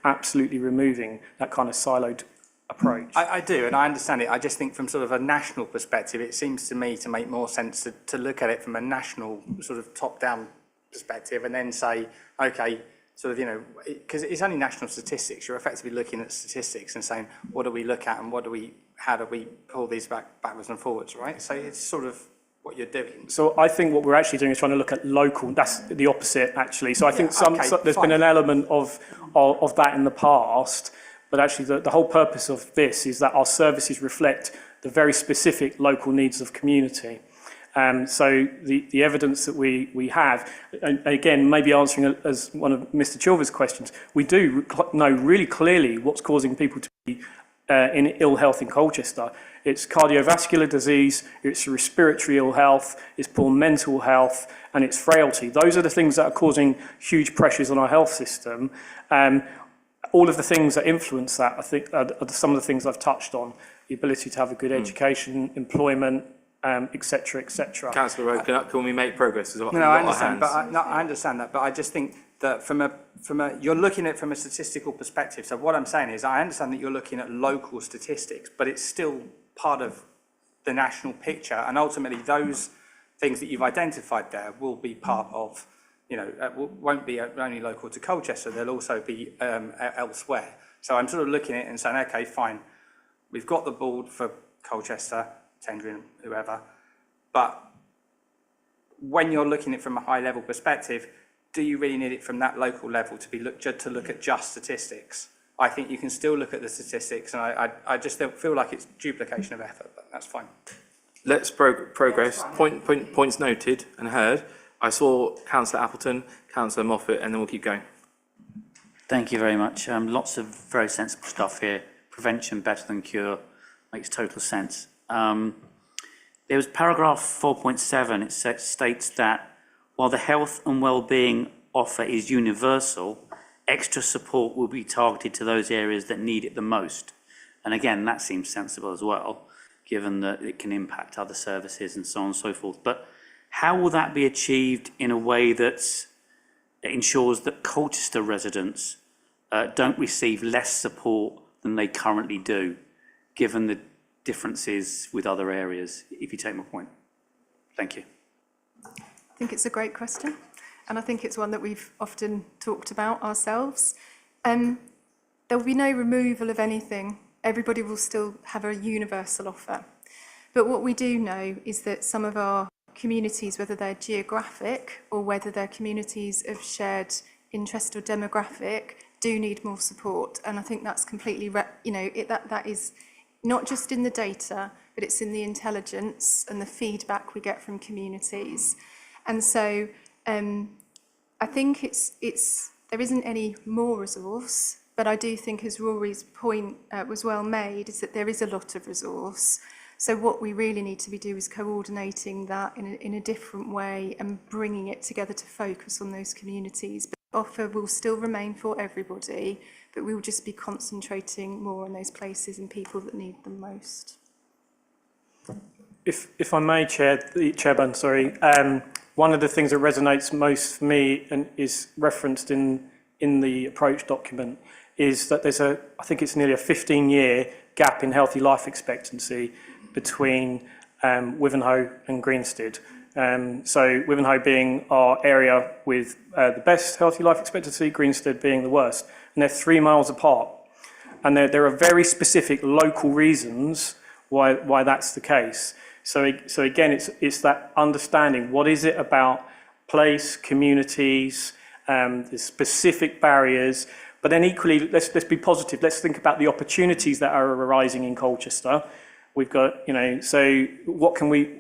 absolutely removing that kind of siloed approach. I do, and I understand it. I just think from sort of a national perspective, it seems to me to make more sense to look at it from a national sort of top-down perspective, and then say, okay, sort of, you know, because it's only national statistics, you're effectively looking at statistics and saying, what do we look at and how do we pull these backwards and forwards, right? So it's sort of, what you're doing. So I think what we're actually doing is trying to look at local. That's the opposite, actually. So I think there's fine. been an element of that in the past, but actually the whole purpose of this is that our services reflect the very specific local needs of community. So the evidence that we have, and again, maybe answering as one of Mr. Chilver's questions, we do know really clearly what's causing people to be in ill health in Colchester. It's cardiovascular disease, it's respiratory ill health, it's poor mental health, and it's frailty. Those are the things that are causing huge pressures on our health system. All of the things that influence that, I think, are some of the things I've touched on. The ability to have a good education, employment, etc., etc. Councillor Rowe, can we make progress? No, I understand, I understand that, but I just think that you're looking at it from a statistical perspective. So what I'm saying is, I understand that you're looking at local statistics, but it's still part of the national picture, and ultimately those things that you've identified there will be part of, won't be only local to Colchester, they'll also be elsewhere. So I'm sort of looking at it and saying, okay, fine, we've got the board for Colchester, tendering whoever, but when you're looking at it from a high level perspective, do you really need it from that local level to look at just statistics? I think you can still look at the statistics, and I just don't feel like it's duplication of effort, but that's fine. Let's progress. Points noted and heard. I saw Councillor Appleton, Councillor Moffat, and then we'll keep going. Thank you very much. Lots of very sensible stuff here. Prevention better than cure makes total sense. There was paragraph 4.7. It states that while the health and well-being offer is universal, extra support will be targeted to those areas that need it the most. And again, that seems sensible as well, given that it can impact other services and so on and so forth. But how will that be achieved in a way that ensures that Colchester residents don't receive less support than they currently do, given the differences with other areas, if you take my point? Thank you. I think it's a great question, and I think it's one that we've often talked about ourselves. There will be no removal of anything. Everybody will still have a universal offer. But what we do know is that some of our communities, whether they're geographic or whether they're communities of shared interest or demographic, do need more support. And I think that's completely, that is not just in the data, but it's in the intelligence and the feedback we get from communities. And so I think there isn't any more resource, but I do think, as Rory's point was well made, is that there is a lot of resource. So what we really need to be doing is coordinating that in a different way and bringing it together to focus on those communities. But the offer will still remain for everybody, but we will just be concentrating more on those places and people that need them most. If I may, Chairman, sorry. One of the things that resonates most for me and is referenced in the approach document is that there's I think it's nearly a 15-year gap in healthy life expectancy between Wivenhoe and Greenstead. So Wivenhoe being our area with the best healthy life expectancy, Greenstead being the worst. And they're 3 miles apart. And there are very specific local reasons why that's the case. So again, it's that understanding. What is it about place, communities, the specific barriers? But then equally, let's be positive. Let's think about the opportunities that are arising in Colchester. We've got, so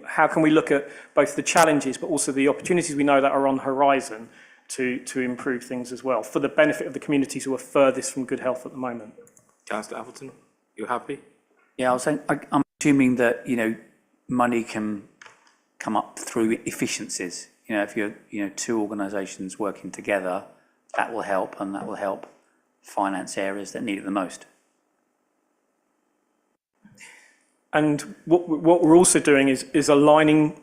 how can we look at both the challenges, but also the opportunities we know that are on the horizon to improve things as well, for the benefit of the communities who are furthest from good health at the moment. Councillor Appleton, you happy? Yeah, I'm assuming that, money can come up through efficiencies. If you're, two organisations working together, that will help, and that will help finance areas that need it the most. And what we're also doing is aligning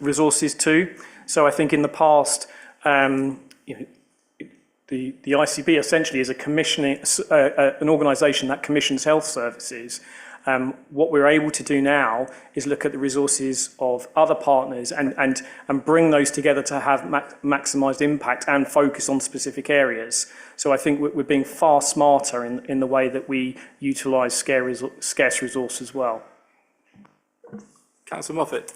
resources too. So I think in the past, the ICB essentially is an organisation that commissions health services. What we're able to do now is look at the resources of other partners and bring those together to have maximised impact and focus on specific areas. So I think we're being far smarter in the way that we utilise scarce resource as well. Councillor Moffat.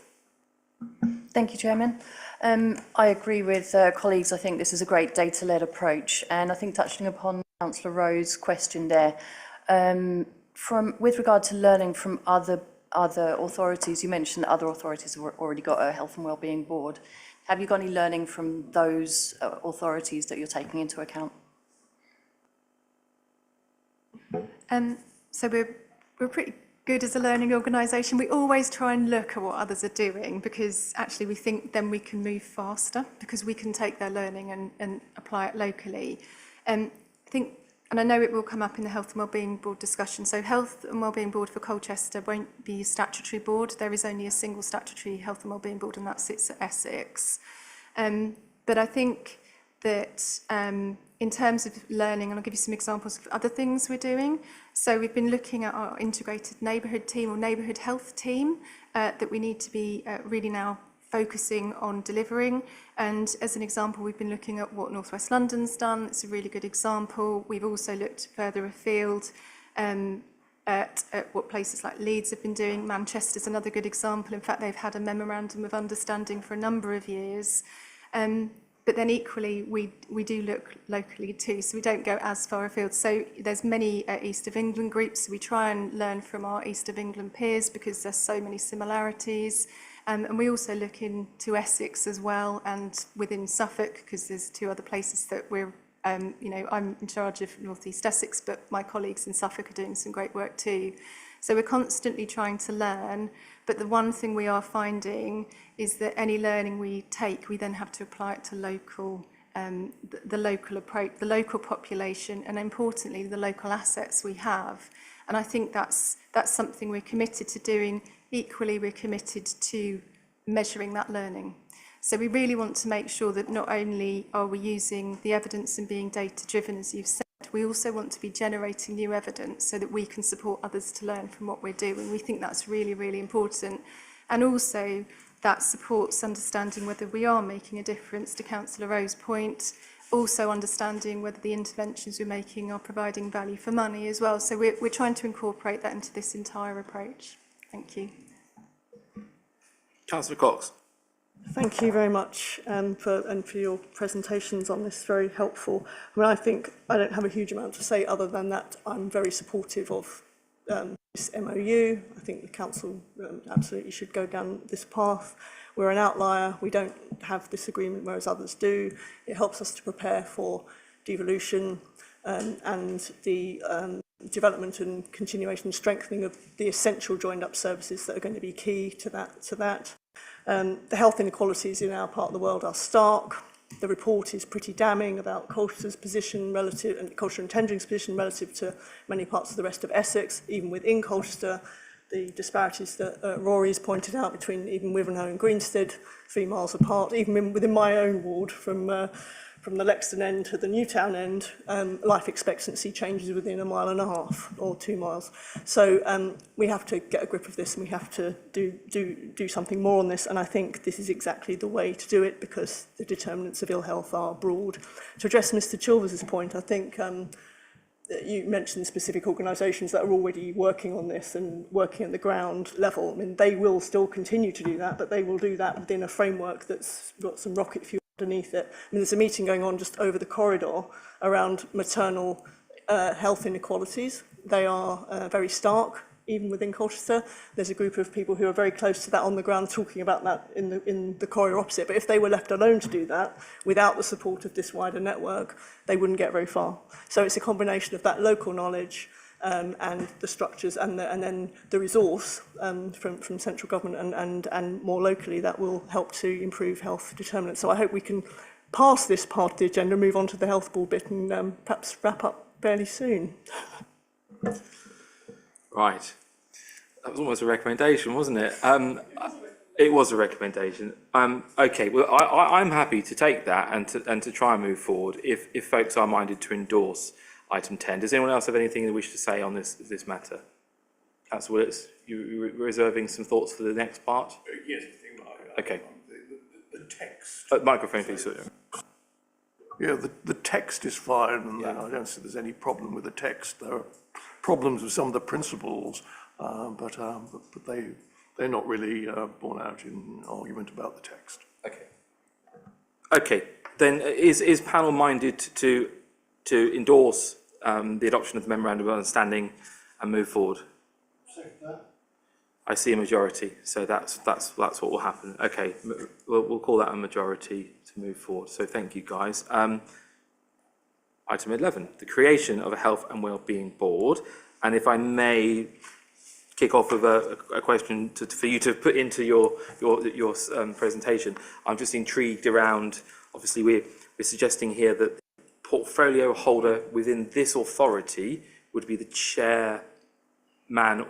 Thank you, Chairman. I agree with colleagues. I think this is a great data-led approach, and I think touching upon Councillor Rowe's question there, with regard to learning from other authorities, you mentioned that other authorities have already got a health and wellbeing board. Have you got any learning from those authorities that you're taking into account? So we're pretty good as a learning organisation. We always try and look at what others are doing, because actually we think then we can move faster, because we can take their learning and apply it locally. I think, and I know it will come up in the Health and Wellbeing Board discussion, so Health and Wellbeing Board for Colchester won't be a statutory board. There is only a single statutory Health and Wellbeing Board, and that sits at Essex. But I think that in terms of learning, and I'll give you some examples of other things we're doing. So we've been looking at our integrated neighbourhood team or neighbourhood health team that we need to be really now focusing on delivering. And as an example, we've been looking at what North West London's done. It's a really good example. We've also looked further afield at what places like Leeds have been doing. Manchester's another good example. In fact, they've had a memorandum of understanding for a number of years. But then equally, we do look locally too, so we don't go as far afield. So there's many East of England groups. So we try and learn from our East of England peers because there's so many similarities. And we also look into Essex as well, and within Suffolk, because there's two other places that we're, I'm in charge of North East Essex, but my colleagues in Suffolk are doing some great work too. So we're constantly trying to learn, but the one thing we are finding is that any learning we take, we then have to apply it to local, the local approach, the local population, and importantly, the local assets we have. And I think that's something we're committed to doing. Equally, we're committed to measuring that learning. So we really want to make sure that not only are we using the evidence and being data-driven, as you've said, we also want to be generating new evidence so that we can support others to learn from what we're doing. We think that's really, really important. And also, that supports understanding whether we are making a difference, to Councillor Rowe's point, also understanding whether the interventions we're making are providing value for money as well. So we're trying to incorporate that into this entire approach. Thank you. Councillor Cox. Thank you very much for your presentations on this, very helpful. I mean, I think I don't have a huge amount to say other than that I'm very supportive of this MOU. I think the council absolutely should go down this path. We're an outlier. We don't have this agreement, whereas others do. It helps us to prepare for devolution and the development and continuation and strengthening of the essential joined-up services that are going to be key to that. The health inequalities in our part of the world are stark. The report is pretty damning about Colchester's position relative, and Colchester and Tendring's position relative to many parts of the rest of Essex. Even within Colchester, the disparities that Rory's pointed out between even Wivenhoe and Greenstead, 3 miles apart, even within my own ward, from the Lexden end to the Newtown end, life expectancy changes within 1.5 miles or 2 miles. So we have to get a grip of this, and we have to do something more on this. And I think this is exactly the way to do it, because the determinants of ill health are broad. To address Mr. Chilvers's point, I think you mentioned specific organisations that are already working on this and working at the ground level. I mean, they will still continue to do that, but they will do that within a framework that's got some rocket fuel underneath it. I mean, there's a meeting going on just over the corridor around maternal health inequalities. They are very stark, even within Colchester. There's a group of people who are very close to that on the ground talking about that in the corridor opposite. But if they were left alone to do that, without the support of this wider network, they wouldn't get very far. So it's a combination of that local knowledge and the structures and then the resource from central government and more locally that will help to improve health determinants. So I hope we can pass this part of the agenda, move on to the health board bit, and perhaps wrap up fairly soon. Right. That was almost a recommendation, wasn't it? It was a recommendation. Okay, well, I'm happy to take that and to try and move forward if folks are minded to endorse item 10. Does anyone else have anything they wish to say on this matter? Councillor Willetts, you reserving some thoughts for the next part? Yes. Okay. The text. Microphone, please. Yeah, the text is fine, and I don't see there's any problem with the text. There are problems with some of the principles, but they're not really borne out in argument about the text. Okay, then is panel minded to endorse the adoption of the memorandum of understanding and move forward? I see a majority, so that's what will happen. Okay, we'll call that a majority to move forward. So thank you, guys. Item 11, the creation of a health and wellbeing board. And if I may kick off with a question for you to put into your presentation. I'm just intrigued around, obviously we're suggesting here that the portfolio holder within this authority would be the chairman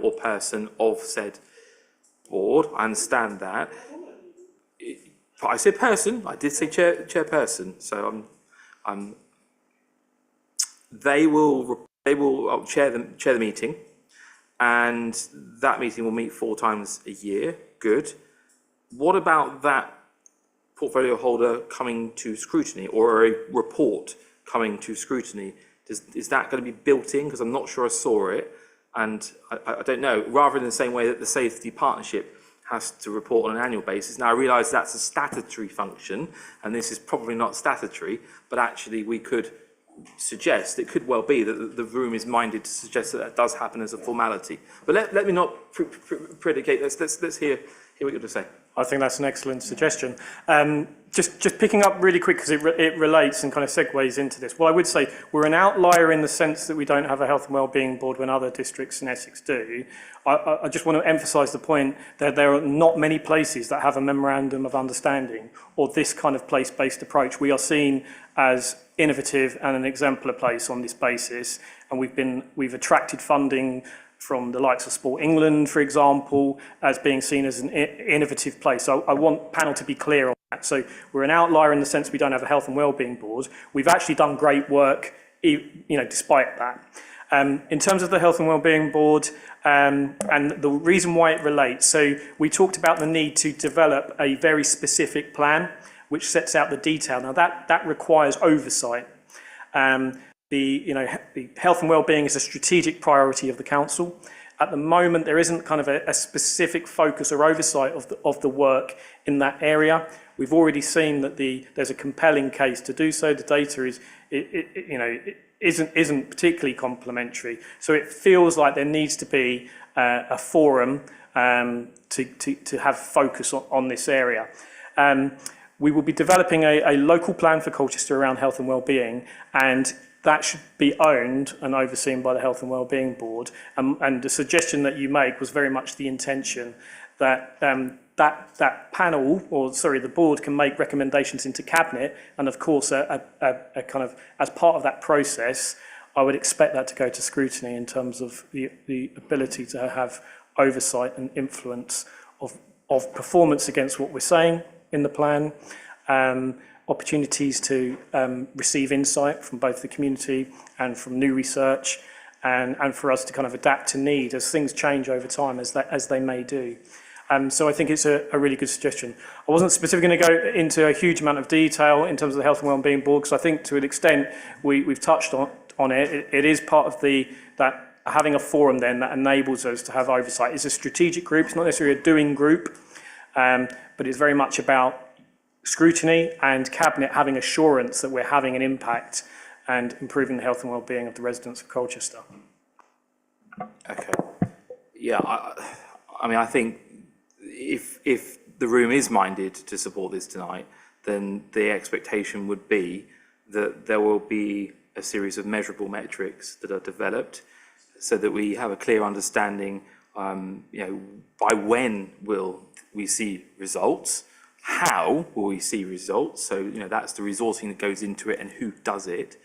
or person of said board. I understand that. But I said person, I did say chairperson, so they will chair the meeting, and that meeting will meet 4 times a year. Good. What about that portfolio holder coming to scrutiny, or a report coming to scrutiny? Is that going to be built in? Because I'm not sure I saw it, and I don't know. Rather in the same way that the safety partnership has to report on an annual basis. Now I realise that's a statutory function, and this is probably not statutory, but actually we could suggest, it could well be that the room is minded to suggest that does happen as a formality. But let me not predicate. Let's hear what you're to say. I think that's an excellent suggestion. Just picking up really quick, because it relates and kind of segues into this. Well, I would say we're an outlier in the sense that we don't have a health and wellbeing board when other districts in Essex do. I just want to emphasise the point that there are not many places that have a memorandum of understanding or this kind of place-based approach. We are seen as innovative and an exemplar place on this basis, and we've attracted funding from the likes of Sport England, for example, as being seen as an innovative place. So I want panel to be clear on that. So we're an outlier in the sense we don't have a health and wellbeing board. We've actually done great work, despite that. In terms of the health and wellbeing board, and the reason why it relates, so we talked about the need to develop a very specific plan which sets out the detail. Now that requires oversight. The health and wellbeing is a strategic priority of the council. At the moment, there isn't kind of a specific focus or oversight of the work in that area. We've already seen that there's a compelling case to do so. The data isn't particularly complementary. So it feels like there needs to be a forum to have focus on this area. We will be developing a local plan for Colchester around health and wellbeing, and that should be owned and overseen by the Health and Wellbeing Board. And the suggestion that you make was very much the intention that that panel, the board, can make recommendations into Cabinet. And of course, a kind of, as part of that process, I would expect that to go to scrutiny in terms of the ability to have oversight and influence of performance against what we're saying in the plan. Opportunities to receive insight from both the community and from new research, and for us to kind of adapt to need as things change over time, as they may do. So I think it's a really good suggestion. I wasn't specifically going to go into a huge amount of detail in terms of the Health and Wellbeing Board, because I think to an extent we've touched on it. It is part of that having a forum then that enables us to have oversight. It's a strategic group, it's not necessarily a doing group, but it's very much about scrutiny and Cabinet having assurance that we're having an impact and improving the health and wellbeing of the residents of Colchester. Okay. Yeah, I think if the room is minded to support this tonight, then the expectation would be that there will be a series of measurable metrics that are developed so that we have a clear understanding, by when will we see results. How will we see results? So, that's the resourcing that goes into it and who does it.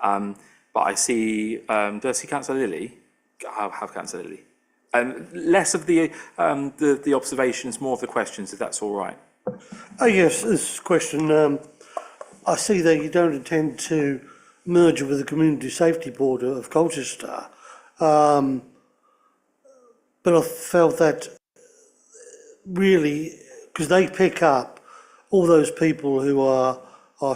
But I see, do I see Councillor Lilly? I have Councillor Lilly. Less of the observations, more of the questions, if that's all right. Yes, this question. I see that you don't intend to merge with the Community Safety Board of Colchester. But I felt that really, because they pick up all those people who are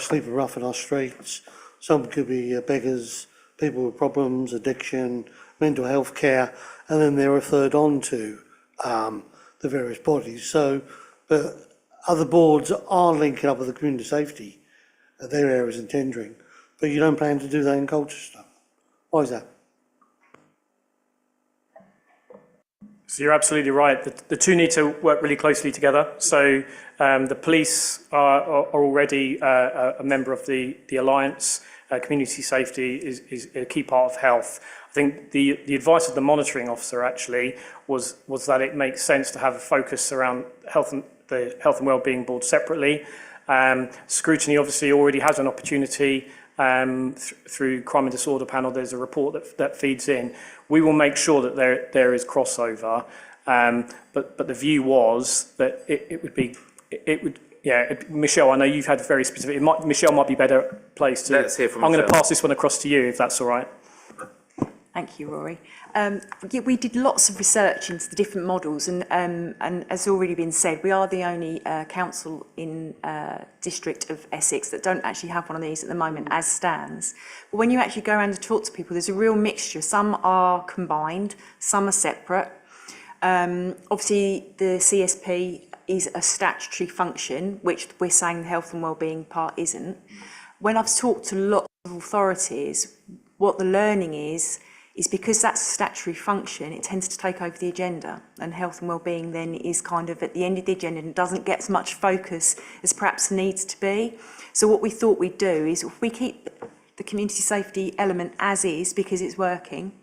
sleeping rough in our streets. Some could be beggars, people with problems, addiction, mental health care, and then they're referred on to the various bodies. So, but other boards are linking up with the community safety, their areas and tendering, but you don't plan to do that in Colchester. Why is that? So you're absolutely right. The two need to work really closely together. So the police are already a member of the Alliance. Community safety is a key part of health. I think the advice of the monitoring officer actually was that it makes sense to have a focus around the Health and Wellbeing Board separately. Scrutiny obviously already has an opportunity through Crime and Disorder Panel. There's a report that feeds in. We will make sure that there is crossover, but the view was that it would. Yeah, Michelle, I know you've had very specific. Michelle might be better placed to. Let's hear from I'm going to Michelle. pass this one across to you, if that's all right. Thank you, Rory. We did lots of research into the different models, and as already been said, we are the only council in district of Essex that don't actually have one of these at the moment as stands. But when you actually go around and talk to people, there's a real mixture. Some are combined, some are separate. Obviously, the CSP is a statutory function, which we're saying the health and wellbeing part isn't. When I've talked to lots of authorities, what the learning is because that's a statutory function, it tends to take over the agenda, and health and wellbeing then is kind of at the end of the agenda and doesn't get as much focus as perhaps needs to be. So what we thought we'd do is if we keep the community safety element as is because it's working.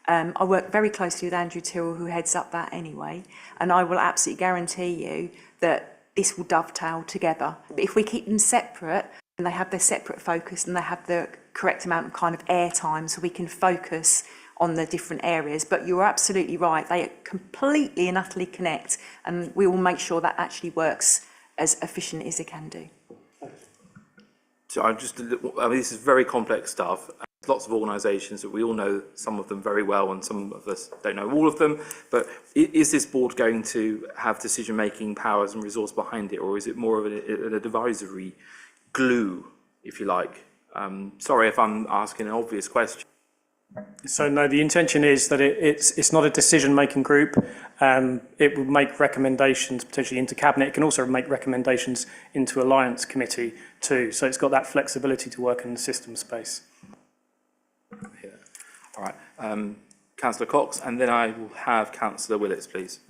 I work very closely with Andrew Tyrrell, who heads up that anyway, and I will absolutely guarantee you that this will dovetail together. But if we keep them separate, and they have their separate focus and they have the correct amount of kind of airtime so we can focus on the different areas. But you're absolutely right, they completely and utterly connect, and we will make sure that actually works as efficient as it can do. So this is very complex stuff. There's lots of organisations that we all know, some of them very well, and some of us don't know all of them. But is this board going to have decision-making powers and resource behind it, or is it more of an advisory glue, if you like? Sorry if I'm asking an obvious question. So no, the intention is that it's not a decision-making group. It will make recommendations potentially into cabinet. It can also make recommendations into Alliance Committee too. So it's got that flexibility to work in the system space. Yeah. All right. Councillor Cox, and then I will have Councillor Willits, please.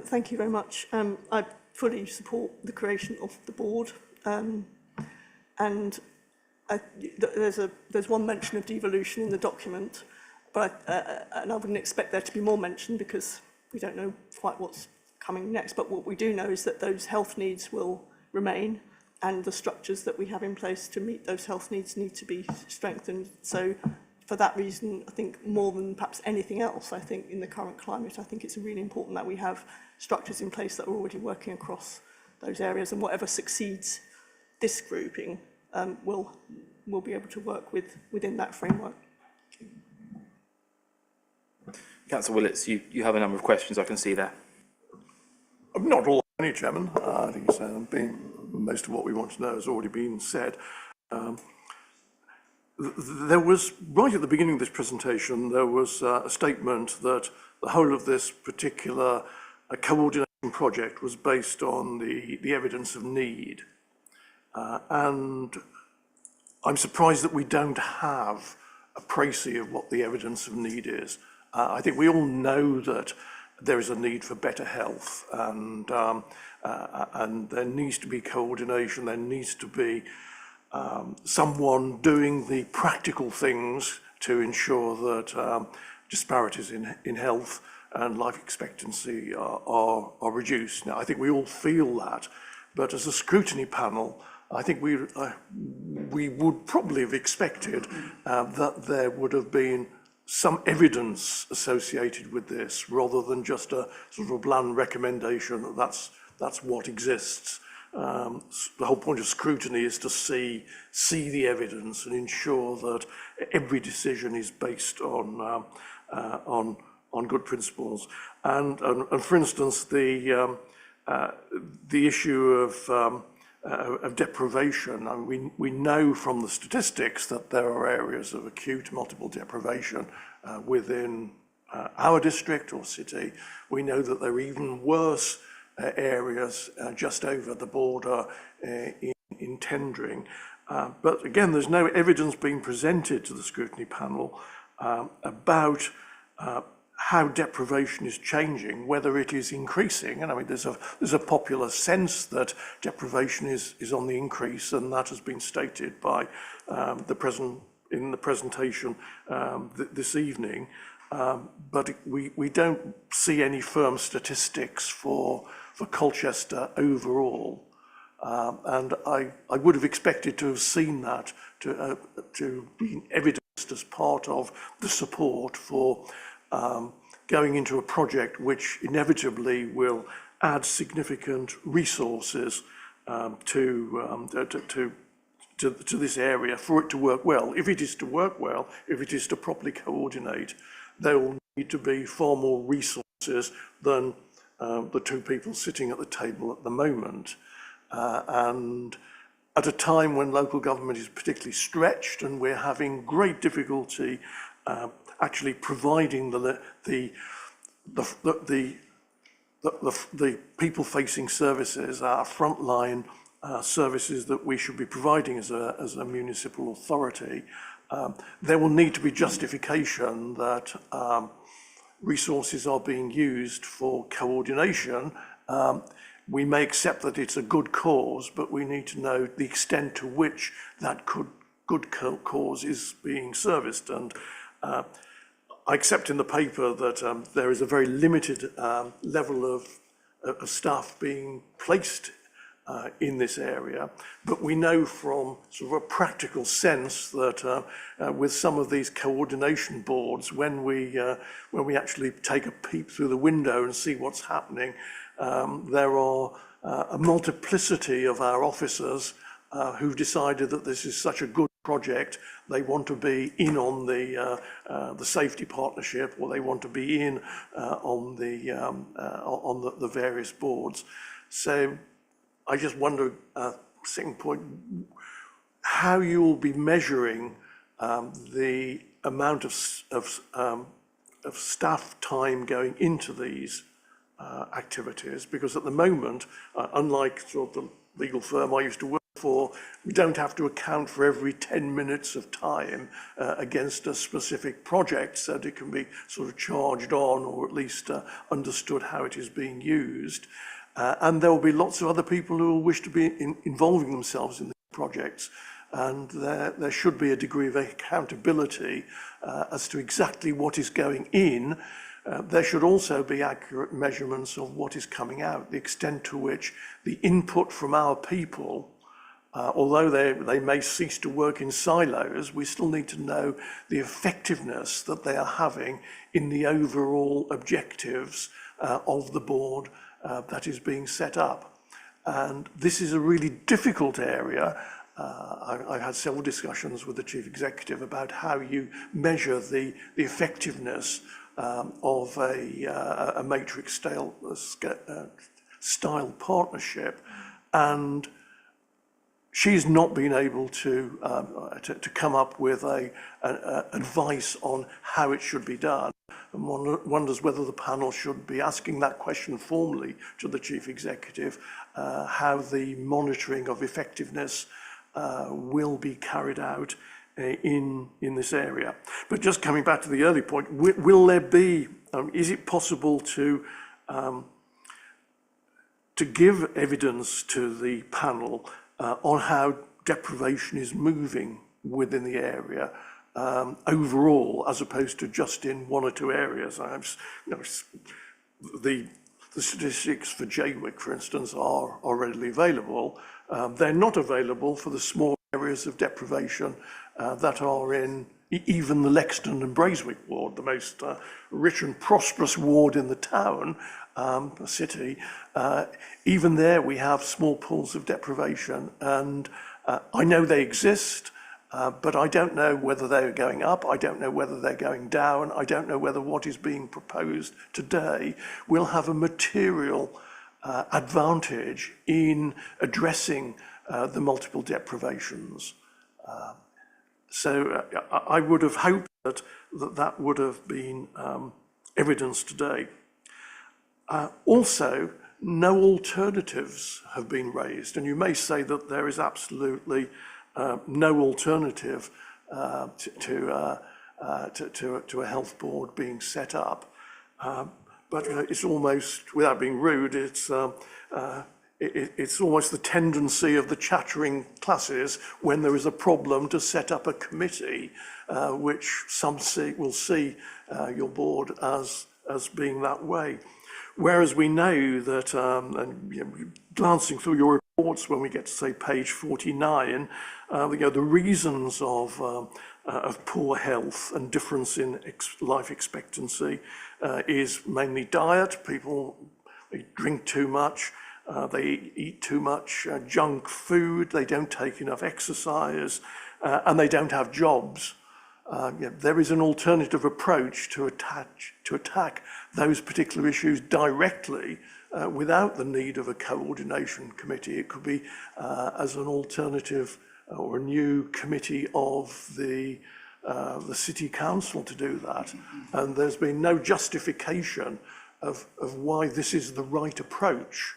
Thank you very much. I fully support the creation of the board, and there's one mention of devolution in the document, but and I wouldn't expect there to be more mentioned because we don't know quite what's coming next. But what we do know is that those health needs will remain, and the structures that we have in place to meet those health needs need to be strengthened. So for that reason, I think more than perhaps anything else, I think in the current climate, I think it's really important that we have structures in place that are already working across those areas, and whatever succeeds this grouping will be able to work within that framework. Councillor Willits, you have a number of questions I can see there. Not all, any Chairman. I think it's most of what we want to know has already been said. There was, right at the beginning of this presentation, there was a statement that the whole of this particular coordination project was based on the evidence of need. And I'm surprised that we don't have a précis of what the evidence of need is. I think we all know that there is a need for better health, and there needs to be coordination, there needs to be someone doing the practical things to ensure that disparities in health and life expectancy are reduced. Now, I think we all feel that, but as a scrutiny panel, I think we would probably have expected that there would have been some evidence associated with this, rather than just a sort of a bland recommendation that that's what exists. The whole point of scrutiny is to see the evidence and ensure that every decision is based on good principles. And for instance, the issue of deprivation. I mean, we know from the statistics that there are areas of acute multiple deprivation within our district or city. We know that there are even worse areas just over the border in tendering. But again, there's no evidence being presented to the scrutiny panel about how deprivation is changing, whether it is increasing. And I mean, there's a popular sense that deprivation is on the increase, and that has been stated by in the presentation this evening. But we don't see any firm statistics for Colchester overall. And I would have expected to have seen that to be evidenced as part of the support for going into a project which inevitably will add significant resources to this area for it to work well. If it is to work well, if it is to properly coordinate, there will need to be far more resources than the two people sitting at the table at the moment. And at a time when local government is particularly stretched and we're having great difficulty actually providing the people-facing services, our frontline services that we should be providing as a municipal authority, there will need to be justification that resources are being used for coordination. We may accept that it's a good cause, but we need to know the extent to which that good cause is being serviced. And I accept in the paper that there is a very limited level of staff being placed in this area, but we know from sort of a practical sense that with some of these coordination boards, when we actually take a peep through the window and see what's happening, there are a multiplicity of our officers who've decided that this is such a good project, they want to be in on the safety partnership, or they want to be in on the various boards. So I just wonder, second point, how you will be measuring the amount of staff time going into these activities, because at the moment, unlike sort of the legal firm I used to work for, we don't have to account for every 10 minutes of time against a specific project, so that it can be sort of charged on, or at least understood how it is being used. And there will be lots of other people who will wish to be involving themselves in these projects. And there should be a degree of accountability as to exactly what is going in. There should also be accurate measurements of what is coming out, the extent to which the input from our people, although they may cease to work in silos, we still need to know the effectiveness that they are having in the overall objectives of the board that is being set up. And this is a really difficult area. I had several discussions with the Chief Executive about how you measure the effectiveness of a matrix style partnership, and she's not been able to come up with advice on how it should be done. And one wonders whether the panel should be asking that question formally to the Chief Executive, how the monitoring of effectiveness will be carried out in this area. But just coming back to the early point, will there be, is it possible to give evidence to the panel on how deprivation is moving within the area overall, as opposed to just in one or two areas? The statistics for Jaywick, for instance, are readily available. They're not available for the small areas of deprivation that are in even the Lexton and Braeswick ward, the most rich and prosperous ward in the town, city. Even there we have small pools of deprivation, and I know they exist, but I don't know whether they're going up, I don't know whether they're going down, I don't know whether what is being proposed today will have a material advantage in addressing the multiple deprivations. So I would have hoped that would have been evidence today. Also, no alternatives have been raised, and you may say that there is absolutely no alternative to a health board being set up. But it's almost, without being rude, it's almost the tendency of the chattering classes when there is a problem to set up a committee, which some will see your board as being that way. Whereas we know that, and glancing through your reports when we get to say page 49, the reasons of poor health and difference in life expectancy is mainly diet. People drink too much, they eat too much junk food, they don't take enough exercise, and they don't have jobs. There is an alternative approach to attack those particular issues directly without the need of a coordination committee. It could be as an alternative or a new committee of the city council to do that. And there's been no justification of why this is the right approach.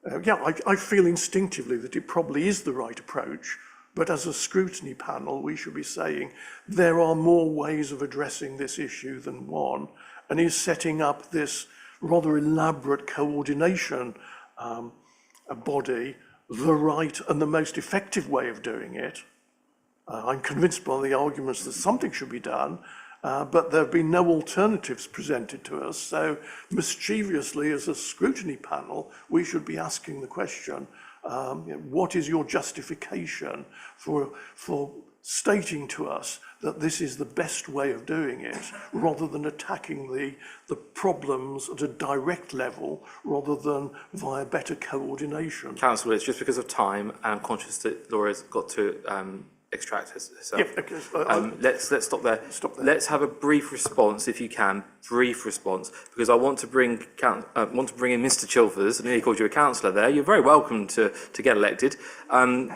I feel instinctively that it probably is the right approach, but as a scrutiny panel, we should be saying there are more ways of addressing this issue than one, and is setting up this rather elaborate coordination body the right and the most effective way of doing it. I'm convinced by the arguments that something should be done, but there have been no alternatives presented to us. So mischievously, as a scrutiny panel, we should be asking the question, what is your justification for stating to us that this is the best way of doing it, rather than attacking the problems at a direct level, rather than via better coordination? Councillor, it's just because of time, and I'm conscious that Laura's got to extract herself. Yeah, okay, Let's stop there. Let's have a brief response, if you can, because I want to bring in Mr. Chilvers. I nearly called you a councillor there. You're very welcome to get elected. I'd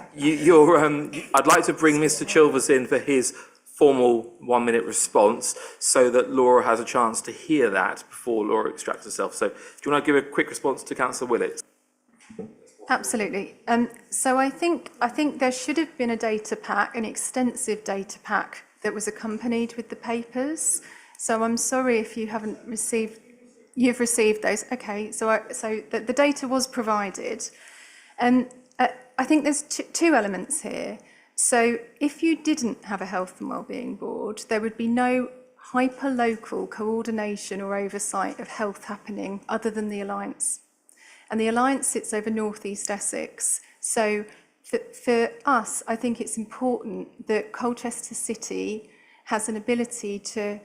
like to bring Mr. Chilvers in for his formal 1-minute response, so that Laura has a chance to hear that before Laura extracts herself. So, do you want to give a quick response to Councillor Willett? Absolutely. So I think there should have been a data pack, an extensive data pack that was accompanied with the papers. So I'm sorry if you haven't received. You've received those. Okay. So the data was provided, and I think there's two elements here. So if you didn't have a health and wellbeing board, there would be no hyper-local coordination or oversight of health happening other than the Alliance. And the Alliance sits over North East Essex. So for us, I think it's important that Colchester City has an ability to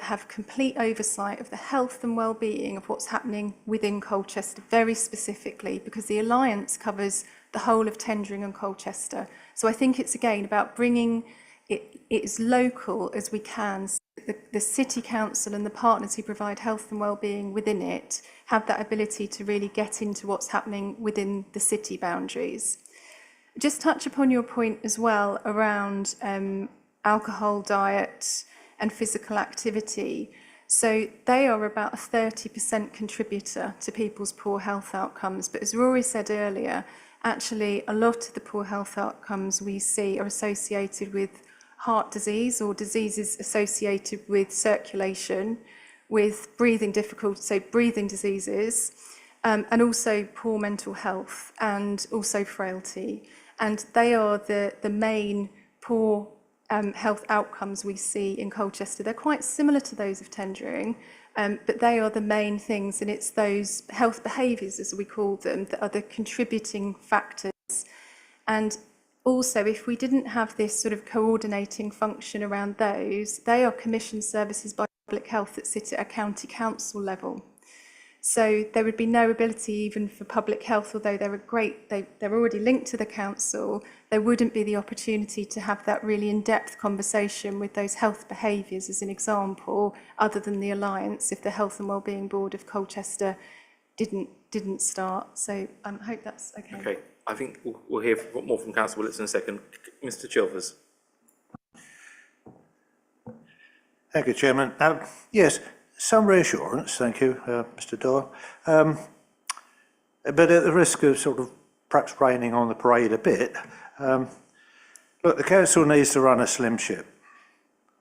have complete oversight of the health and well-being of what's happening within Colchester, very specifically, because the Alliance covers the whole of Tendring and Colchester. So I think it's, again, about bringing it as local as we can. So the City Council and the partners who provide health and well-being within it have that ability to really get into what's happening within the city boundaries. Just touch upon your point as well around alcohol, diet and physical activity. So they are about a 30% contributor to people's poor health outcomes. But as Rory said earlier, actually a lot of the poor health outcomes we see are associated with heart disease or diseases associated with circulation, with breathing difficulties, so breathing diseases, and also poor mental health and also frailty. And they are the main poor health outcomes we see in Colchester. They're quite similar to those of Tendring, but they are the main things, and it's those health behaviours, as we call them, that are the contributing factors. And also, if we didn't have this sort of coordinating function around those, they are commissioned services by public health that sit at a county council level. So there would be no ability even for public health, although they're already linked to the council, there wouldn't be the opportunity to have that really in-depth conversation with those health behaviours, as an example, other than the Alliance, if the Health and Wellbeing Board of Colchester didn't start. So I hope that's okay. Okay. I think we'll hear more from Councillor Willits in a second. Mr. Chilvers. Thank you, Chairman. Yes, some reassurance, thank you, Mr. Doyle. But at the risk of sort of perhaps raining on the parade a bit, look, the council needs to run a slim ship.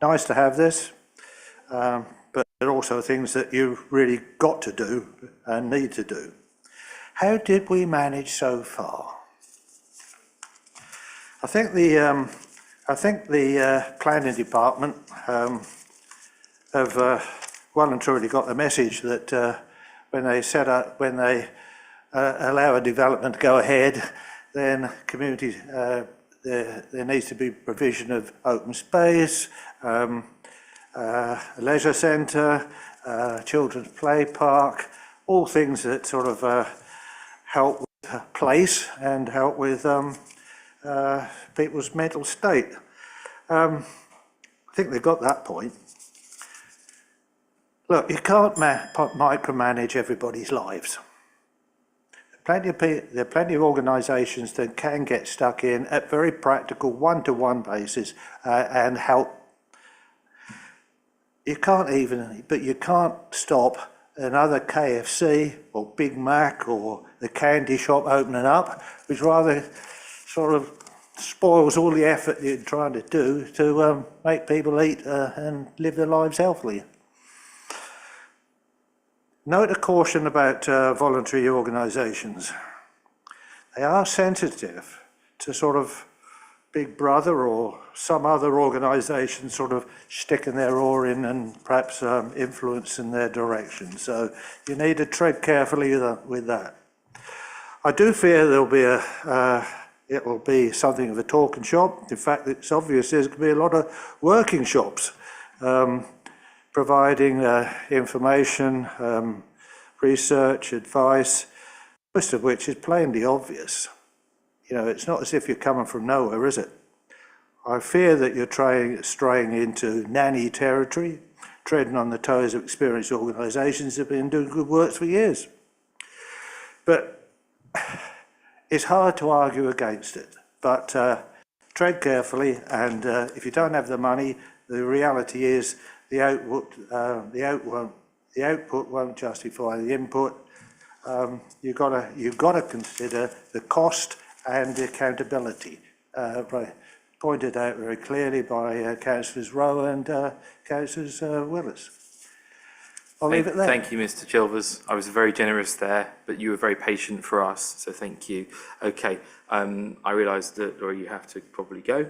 Nice to have this, but there are also things that you've really got to do and need to do. How did we manage so far? I think the planning department have well and truly got the message that when they allow a development to go ahead, then community there needs to be provision of open space, a leisure centre, children's play park, all things that sort of help with place and help with people's mental state. I think they've got that point. Look, you can't micromanage everybody's lives. There are plenty of organisations that can get stuck in at very practical one-to-one basis and help. You can't stop another KFC or Big Mac or the candy shop opening up, which rather sort of spoils all the effort you're trying to do to make people eat and live their lives healthily. Note a caution about voluntary organisations. They are sensitive to sort of Big Brother or some other organisation sort of sticking their oar in and perhaps influencing their direction. So you need to tread carefully with that. I do fear it will be something of a talking shop. In fact, it's obvious there's going to be a lot of working shops providing information, research, advice, most of which is plainly obvious. You know, it's not as if you're coming from nowhere, is it? I fear that you're straying into nanny territory, treading on the toes of experienced organisations that have been doing good work for years. But it's hard to argue against it. But tread carefully, and if you don't have the money, the reality is the output won't justify the input. You've got to consider the cost and the accountability, pointed out very clearly by Councillors Rowe and Councillors Willis. I'll leave it there. Thank you, Mr. Chilvers. I was very generous there, but you were very patient for us, so thank you. Okay, I realise that, Rory, you have to probably go,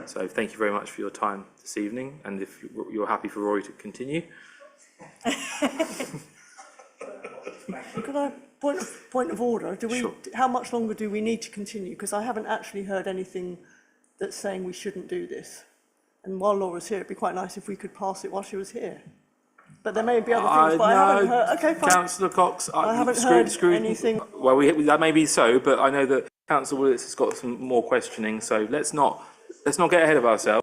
so thank you very much for your time this evening, and if you're happy for Rory to continue. Could I point of order? Sure. How much longer do we need to continue? Because I haven't actually heard anything that's saying we shouldn't do this. And while Laura's here, it'd be quite nice if we could pass it while she was here. But there may be other things, but I haven't heard. Okay, fine. Councillor Cox, I haven't heard anything. Well, that may be so, but I know that Councillor Willis has got some more questioning, so let's not get ahead of ourselves.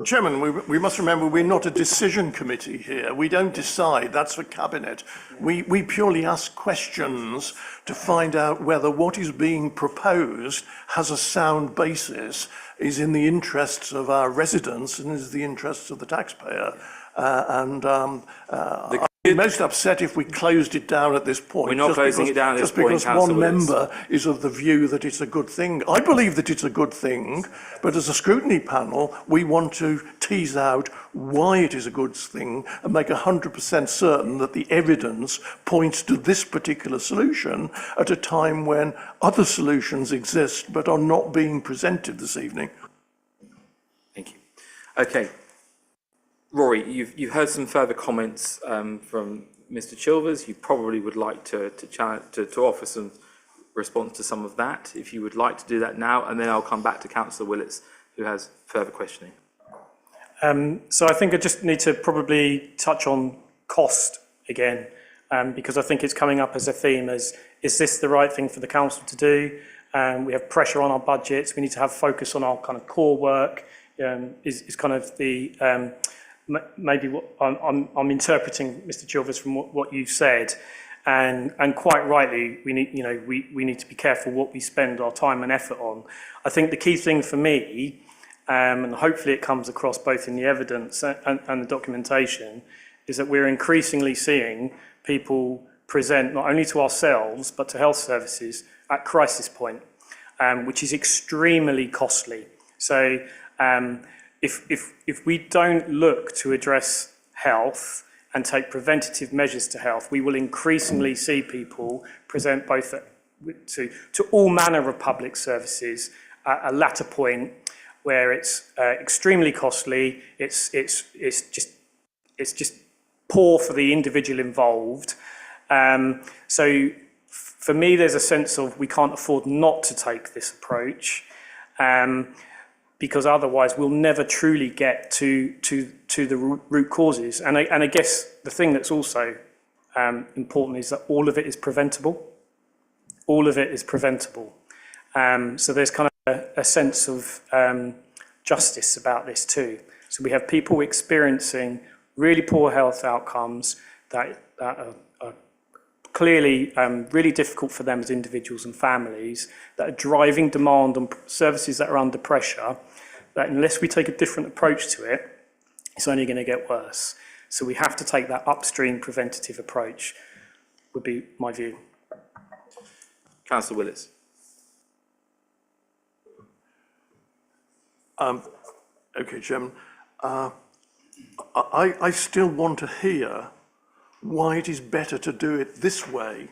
Chairman, we must remember we're not a decision committee here. We don't decide, that's for Cabinet. We purely ask questions to find out whether what is being proposed has a sound basis, is in the interests of our residents and is the interests of the taxpayer. I'd be most upset if we closed it down at this point. We're not closing it down at this point, just because one member is of the view that it's a good thing. I believe that it's a good thing, but as a scrutiny panel, we want to tease out why it is a good thing and make 100% certain that the evidence points to this particular solution at a time when other solutions exist but are not being presented this evening. Thank you. Okay. Rory, you've heard some further comments from Mr. Chilvers. You probably would like to offer some response to some of that, if you would like to do that now, and then I'll come back to Councillor Willits, who has further questioning. So I think I just need to probably touch on cost again, because I think it's coming up as a theme as, is this the right thing for the council to do? We have pressure on our budgets. We need to have focus on our kind of core work, is kind of the... maybe what I'm interpreting, Mr. Chilvers, from what you've said, and quite rightly, we need to be careful what we spend our time and effort on. I think the key thing for me and hopefully it comes across both in the evidence and the documentation, is that we're increasingly seeing people present not only to ourselves but to health services at crisis point, which is extremely costly. So if we don't look to address health and take preventative measures to health, we will increasingly see people present both to all manner of public services at a latter point where it's extremely costly, it's just poor for the individual involved. So for me, there's a sense of we can't afford not to take this approach, because otherwise we'll never truly get to the root causes. And I guess the thing that's also important is that all of it is preventable. All of it is preventable. So there's kind of a sense of justice about this too. So we have people experiencing really poor health outcomes that are clearly really difficult for them as individuals and families, that are driving demand on services that are under pressure, that unless we take a different approach to it, it's only going to get worse. So we have to take that upstream preventative approach, would be my view. Councillor Willis. Okay, Chairman. I still want to hear why it is better to do it this way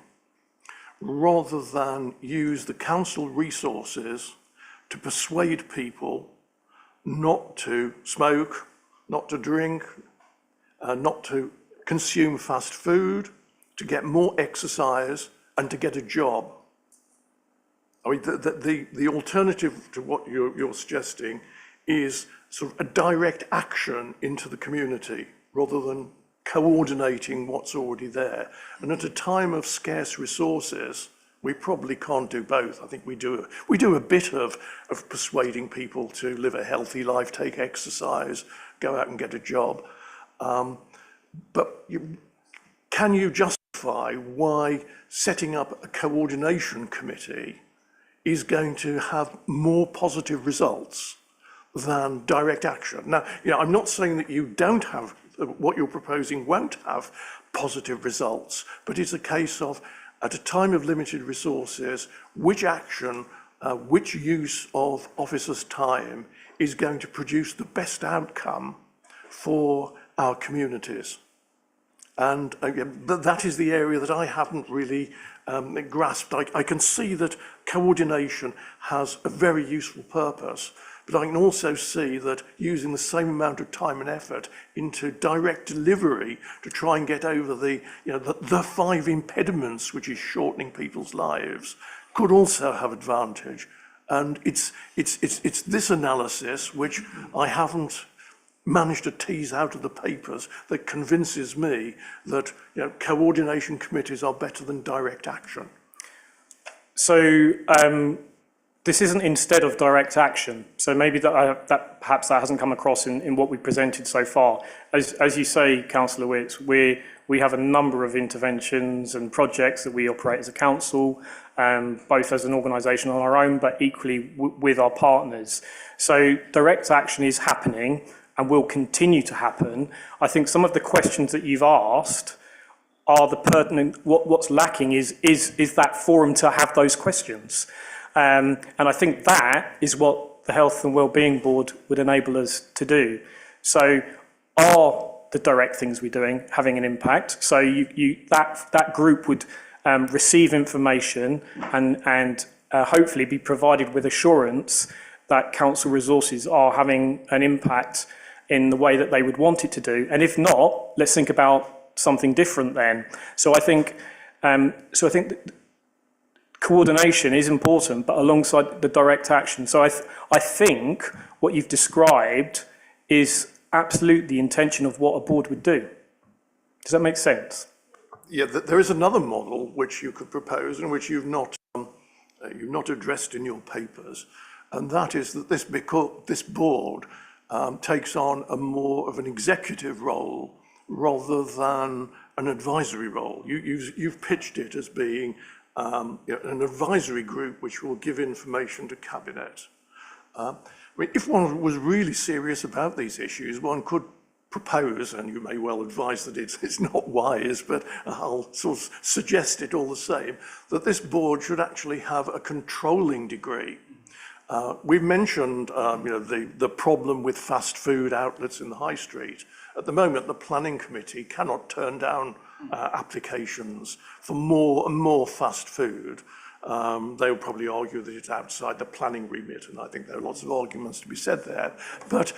rather than use the council resources to persuade people not to smoke, not to drink, not to consume fast food, to get more exercise and to get a job. I mean, the alternative to what you're suggesting is sort of a direct action into the community rather than coordinating what's already there. And at a time of scarce resources, we probably can't do both. I think we do a bit of persuading people to live a healthy life, take exercise, go out and get a job. But can you justify why setting up a coordination committee is going to have more positive results than direct action? Now, I'm not saying that you don't have, what you're proposing won't have positive results, but it's a case of, at a time of limited resources, which action, which use of officers' time is going to produce the best outcome for our communities. And that is the area that I haven't really grasped. I can see that coordination has a very useful purpose, but I can also see that using the same amount of time and effort into direct delivery to try and get over the 5 impediments which is shortening people's lives could also have advantage. And it's this analysis which I haven't managed to tease out of the papers that convinces me that coordination committees are better than direct action. So this isn't instead of direct action. So maybe that perhaps that hasn't come across in what we presented so far. As you say, Councillor Witts, we have a number of interventions and projects that we operate as a council, both as an organisation on our own, but equally with our partners. So direct action is happening and will continue to happen. I think some of the questions that you've asked are the pertinent, what's lacking is that forum to have those questions. And I think that is what the Health and Wellbeing Board would enable us to do. So are the direct things we're doing having an impact? So that group would receive information and hopefully be provided with assurance that council resources are having an impact in the way that they would want it to do. And if not, let's think about something different then. So I think coordination is important, but alongside the direct action. So I think what you've described is absolutely the intention of what a board would do. Does that make sense? Yeah, there is another model which you could propose and which you've not addressed in your papers, and that is that this board takes on a more of an executive role rather than an advisory role. You've pitched it as being an advisory group which will give information to Cabinet. I mean, if one was really serious about these issues, one could propose, and you may well advise that it's not wise, but I'll sort of suggest it all the same, that this board should actually have a controlling degree. We've mentioned the problem with fast food outlets in the high street. At the moment, the planning committee cannot turn down applications for more and more fast food. They will probably argue that it's outside the planning remit, and I think there are lots of arguments to be said there. But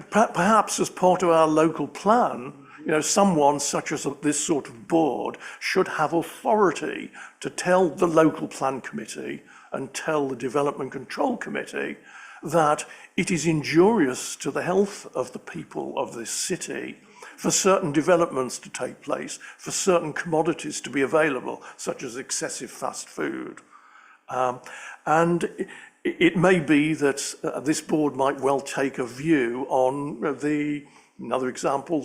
perhaps as part of our local plan, someone such as this sort of board should have authority to tell the local plan committee and tell the development control committee that it is injurious to the health of the people of this city for certain developments to take place, for certain commodities to be available, such as excessive fast food. And it may be that this board might well take a view on another example,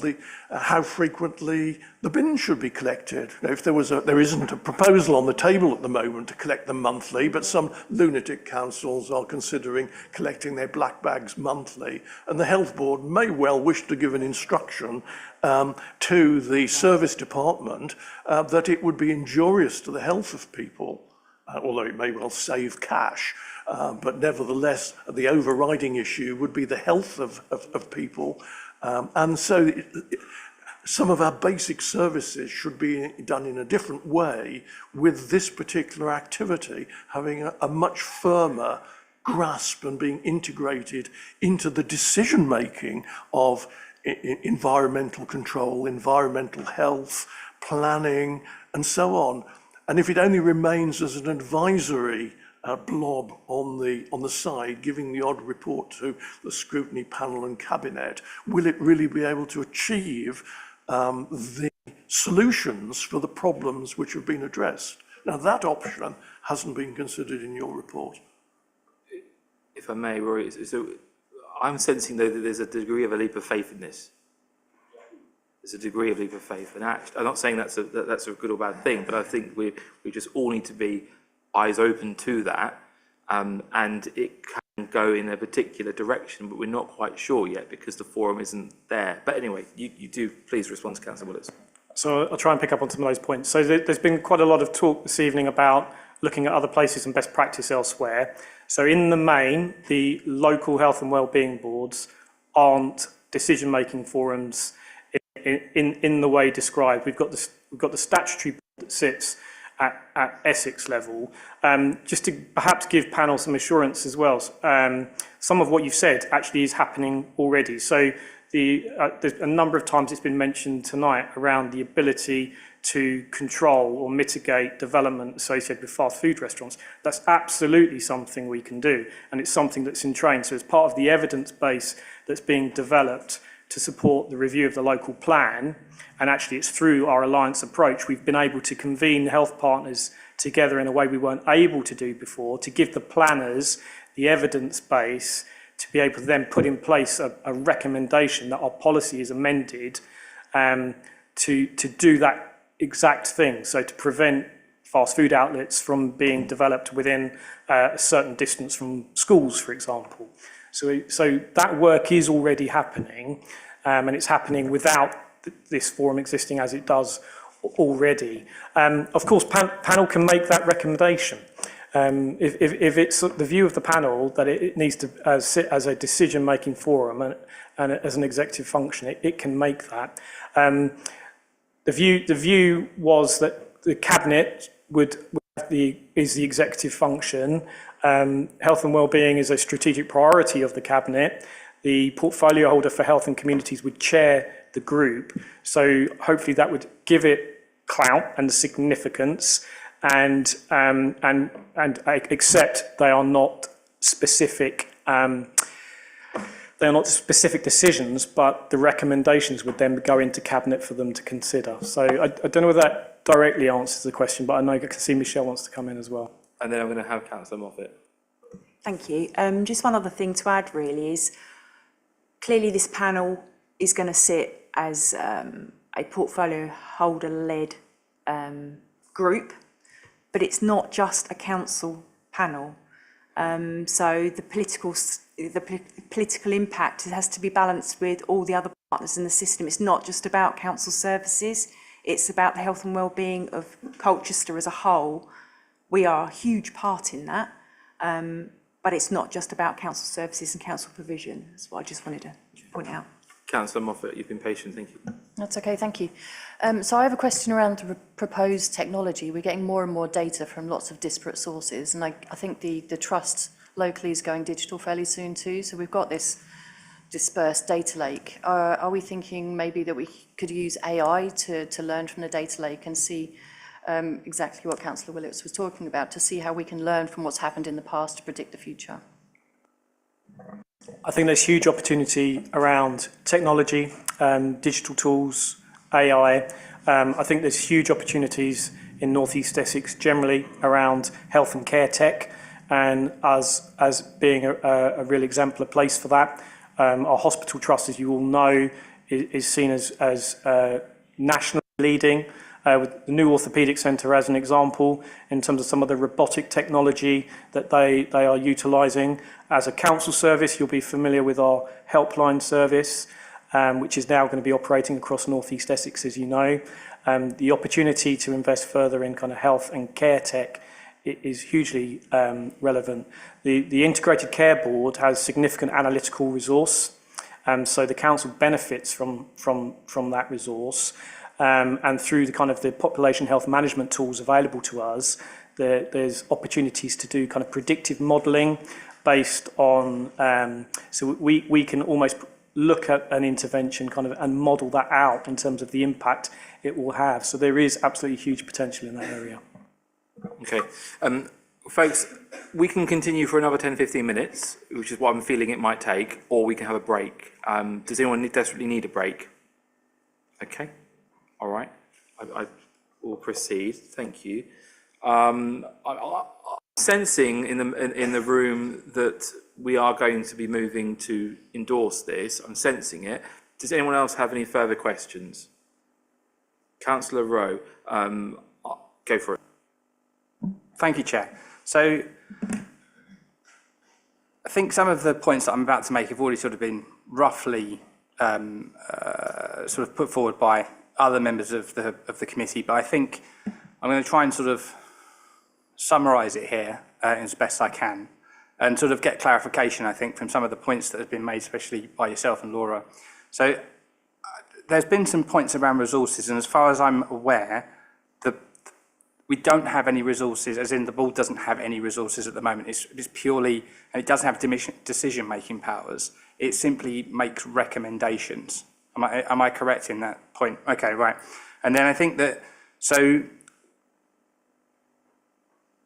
how frequently the bins should be collected. If there isn't a proposal on the table at the moment to collect them monthly, but some lunatic councils are considering collecting their black bags monthly, and the health board may well wish to give an instruction to the service department that it would be injurious to the health of people, although it may well save cash. But nevertheless, the overriding issue would be the health of people. And so some of our basic services should be done in a different way, with this particular activity having a much firmer grasp and being integrated into the decision-making of environmental control, environmental health, planning, and so on. And if it only remains as an advisory blob on the side, giving the odd report to the Scrutiny Panel and Cabinet, will it really be able to achieve the solutions for the problems which have been addressed? Now, that option hasn't been considered in your report. If I may, Rory, so I'm sensing, though, that there's a degree of a leap of faith in this. There's a degree of leap of faith. And actually, I'm not saying that's a good or bad thing, but I think we just all need to be eyes open to that, and it can go in a particular direction, but we're not quite sure yet because the forum isn't there. But anyway, you do please respond to Councillor Willis. So I'll try and pick up on some of those points. So there's been quite a lot of talk this evening about looking at other places and best practice elsewhere. So in the main, the local health and wellbeing boards aren't decision-making forums in the way described. We've got the statutory board that sits at Essex level. Just to perhaps give panel some assurance as well, some of what you've said actually is happening already. So there's a number of times it's been mentioned tonight around the ability to control or mitigate development associated with fast food restaurants. That's absolutely something we can do, and it's something that's in train. So as part of the evidence base that's being developed to support the review of the local plan, and actually it's through our alliance approach, we've been able to convene health partners together in a way we weren't able to do before, to give the planners the evidence base to be able to then put in place a recommendation that our policy is amended to do that exact thing, so to prevent fast food outlets from being developed within a certain distance from schools, for example. So that work is already happening, and it's happening without this forum existing as it does already. Of course, panel can make that recommendation. If it's the view of the panel that it needs to sit as a decision-making forum and as an executive function, it can make that. The view was that the Cabinet is the executive function. Health and wellbeing is a strategic priority of the Cabinet. The portfolio holder for health and communities would chair the group. So hopefully that would give it clout and significance, and accept they are not specific. They are not specific decisions, but the recommendations would then go into Cabinet for them to consider. So I don't know whether that directly answers the question, but I know I can see Michelle wants to come in as well. And then I'm going to have Councillor Moffat. Thank you. Just one other thing to add really is, clearly this panel is going to sit as a portfolio holder-led group, but it's not just a council panel. So the political the political impact has to be balanced with all the other partners in the system. It's not just about council services, it's about the health and well-being of Colchester as a whole. We are a huge part in that, but it's not just about council services and council provision. That's what I just wanted to point out. Councillor Moffat, you've been patient, thank you. That's okay, thank you. So I have a question around the proposed technology. We're getting more and more data from lots of disparate sources, and I think the trust locally is going digital fairly soon too. So we've got this dispersed data lake. Are we thinking maybe that we could use AI to learn from the data lake and see exactly what Councillor Willetts was talking about, to see how we can learn from what's happened in the past to predict the future? I think there's huge opportunity around technology, digital tools, AI. I think there's huge opportunities in North East Essex generally around health and care tech, and us as being a real exemplar place for that. Our hospital trust, as you all know, is seen as nationally leading, with the new orthopaedic centre as an example, in terms of some of the robotic technology that they are utilising. As a council service, you'll be familiar with our helpline service, which is now going to be operating across North East Essex, as you know. The opportunity to invest further in kind of health and care tech is hugely relevant. The Integrated Care Board has significant analytical resource, so the council benefits from that resource. And through the kind of the population health management tools available to us, there's opportunities to do kind of predictive modelling based on, so we can almost look at an intervention kind of and model that out in terms of the impact it will have. So there is absolutely huge potential in that area. Okay, folks, we can continue for another 10-15 minutes, which is what I'm feeling it might take, or we can have a break. Does anyone desperately need a break? Okay. All right, I will proceed. Thank you. I'm sensing in the room that we are going to be moving to endorse this. I'm sensing it. Does anyone else have any further questions? Councillor Rowe, go for it. Thank you, Chair. So I think some of the points that I'm about to make have already sort of been roughly sort of put forward by other members of the committee, but I think I'm going to try and sort of summarise it here as best I can, and sort of get clarification, I think, from some of the points that have been made, especially by yourself and Laura. So there's been some points around resources, and as far as I'm aware, we don't have any resources, as in the board doesn't have any resources at the moment. It's purely, and it doesn't have decision-making powers. It simply makes recommendations. Am I correct in that point? Okay, right. And then I think that, so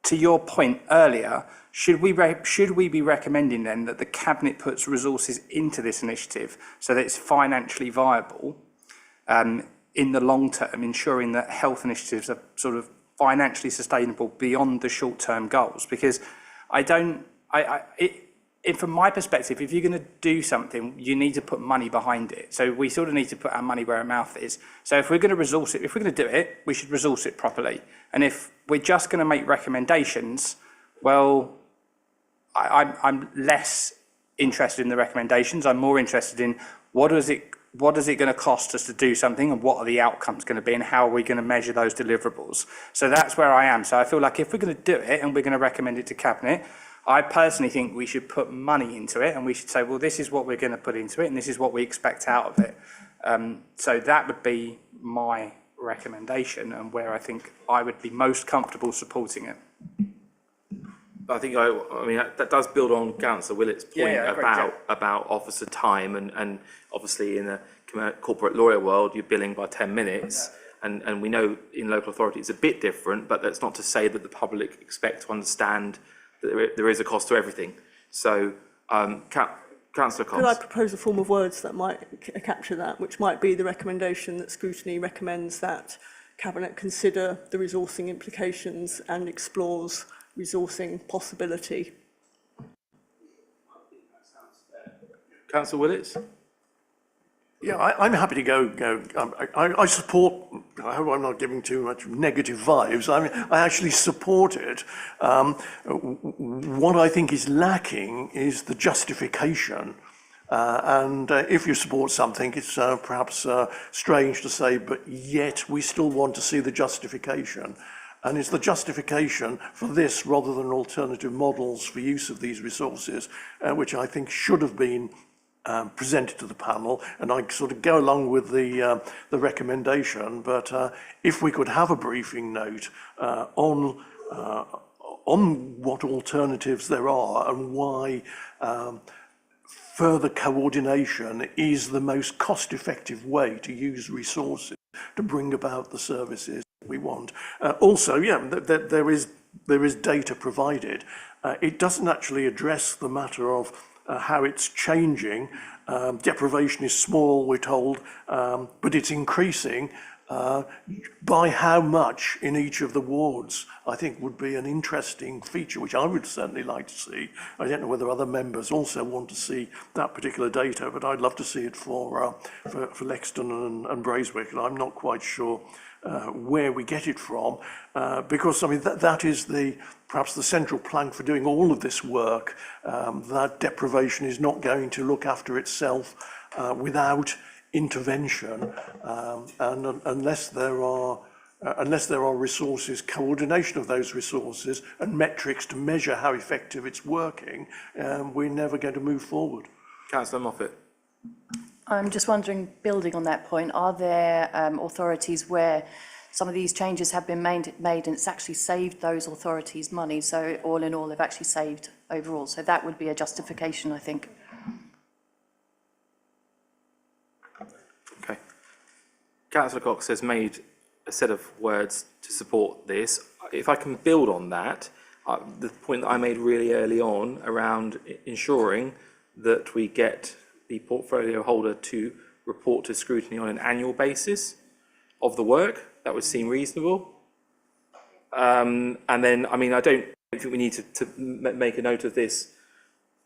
to your point earlier, should we be recommending then that the Cabinet puts resources into this initiative so that it's financially viable in the long term, ensuring that health initiatives are sort of financially sustainable beyond the short-term goals? Because from my perspective, if you're going to do something, you need to put money behind it. So we sort of need to put our money where our mouth is. So if we're going to resource it, if we're going to do it, we should resource it properly. And if we're just going to make recommendations, well, I'm less interested in the recommendations. I'm more interested in what is it going to cost us to do something, and what are the outcomes going to be, and how are we going to measure those deliverables? So that's where I am. So I feel like if we're going to do it and we're going to recommend it to Cabinet, I personally think we should put money into it, and we should say, well, this is what we're going to put into it, and this is what we expect out of it. So that would be my recommendation, and where I think I would be most comfortable supporting it. I think, I mean, that does build on Councillor Willett's point about officer time, and obviously in the corporate lawyer world, you're billing by 10 minutes. And we know in local authority it's a bit different, but that's not to say that the public expect to understand that there is a cost to everything. So, Councillor Cox. Could I propose a form of words that might capture that, which might be the recommendation that Scrutiny recommends that Cabinet consider the resourcing implications and explores resourcing possibility? Councillor Willetts? Yeah, I'm happy to go. I support, I hope I'm not giving too much negative vibes. I actually support it. What I think is lacking is the justification. And if you support something, it's perhaps strange to say, but yet we still want to see the justification. And it's the justification for this rather than alternative models for use of these resources, which I think should have been presented to the panel, and I sort of go along with the recommendation. But if we could have a briefing note on what alternatives there are and why further coordination is the most cost-effective way to use resources to bring about the services we want. Also, yeah, there is data provided. It doesn't actually address the matter of how it's changing. Deprivation is small, we're told, but it's increasing. By how much in each of the wards, I think would be an interesting feature, which I would certainly like to see. I don't know whether other members also want to see that particular data, but I'd love to see it for Lexton and Braeswick, and I'm not quite sure where we get it from, because I mean that is perhaps the central plank for doing all of this work. That deprivation is not going to look after itself without intervention, and unless there are resources, coordination of those resources and metrics to measure how effective it's working, we're never going to move forward. Councillor Moffat. I'm just wondering, building on that point, are there authorities where some of these changes have been made and it's actually saved those authorities money? So all in all, they've actually saved overall. So that would be a justification, I think. Okay. Councillor Cox has made a set of words to support this. If I can build on that, the point that I made really early on around ensuring that we get the portfolio holder to report to scrutiny on an annual basis of the work, that would seem reasonable. And then, I mean, I don't think we need to make a note of this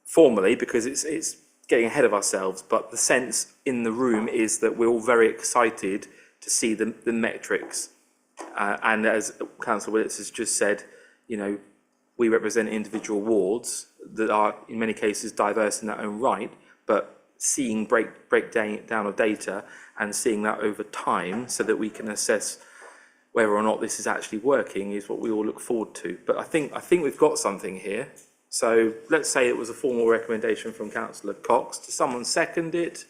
formally because it's getting ahead of ourselves, but the sense in the room is that we're all very excited to see the metrics. And as Councillor Willetts has just said, you know, we represent individual wards that are in many cases diverse in their own right, but seeing breakdown of data and seeing that over time so that we can assess whether or not this is actually working is what we all look forward to. But I think we've got something here. So let's say it was a formal recommendation from Councillor Cox. Does someone second it?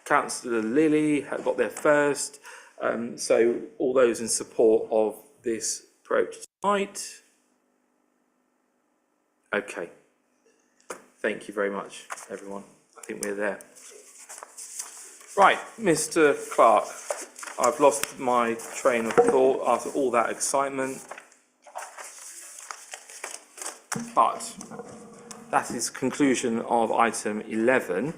Councillor Lilly got there first. So all those in support of this approach tonight? Okay. Thank you very much, everyone. I think we're there. Right, Mr. Clark, I've lost my train of thought after all that excitement. But that is conclusion of item 11.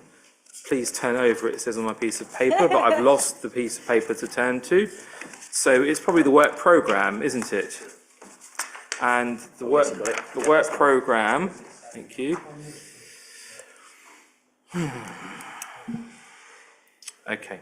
Please turn over, it says on my piece of paper, but I've lost the piece of paper to turn to. So it's probably the work programme, isn't it? And the work programme, thank you. Okay.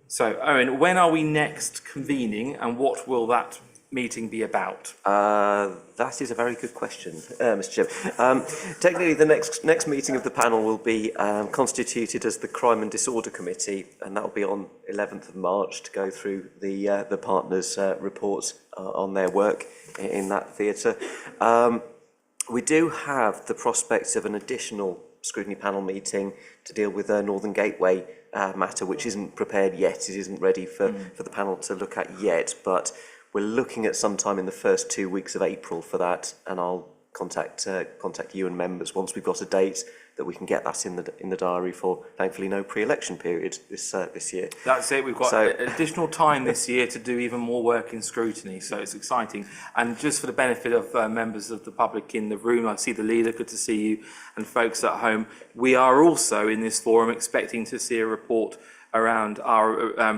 So, Owen, when are we next convening and what will that meeting be about? That is a very good question, Mr. Chairman. Technically, the next meeting of the panel will be constituted as the Crime and Disorder Committee, and that will be on 11th of March to go through the partners' reports on their work in that theatre. We do have the prospect of an additional Scrutiny Panel meeting to deal with the Northern Gateway matter, which isn't prepared yet. It isn't ready for the panel to look at yet, but we're looking at sometime in the first 2 weeks of April for that, and I'll contact you and members once we've got a date that we can get that in the diary for, thankfully, no pre-election period this year. That's it. We've got additional time this year to do even more work in scrutiny, so it's exciting. And just for the benefit of members of the public in the room, I see the leader, good to see you, and folks at home, we are also in this forum expecting to see a report around our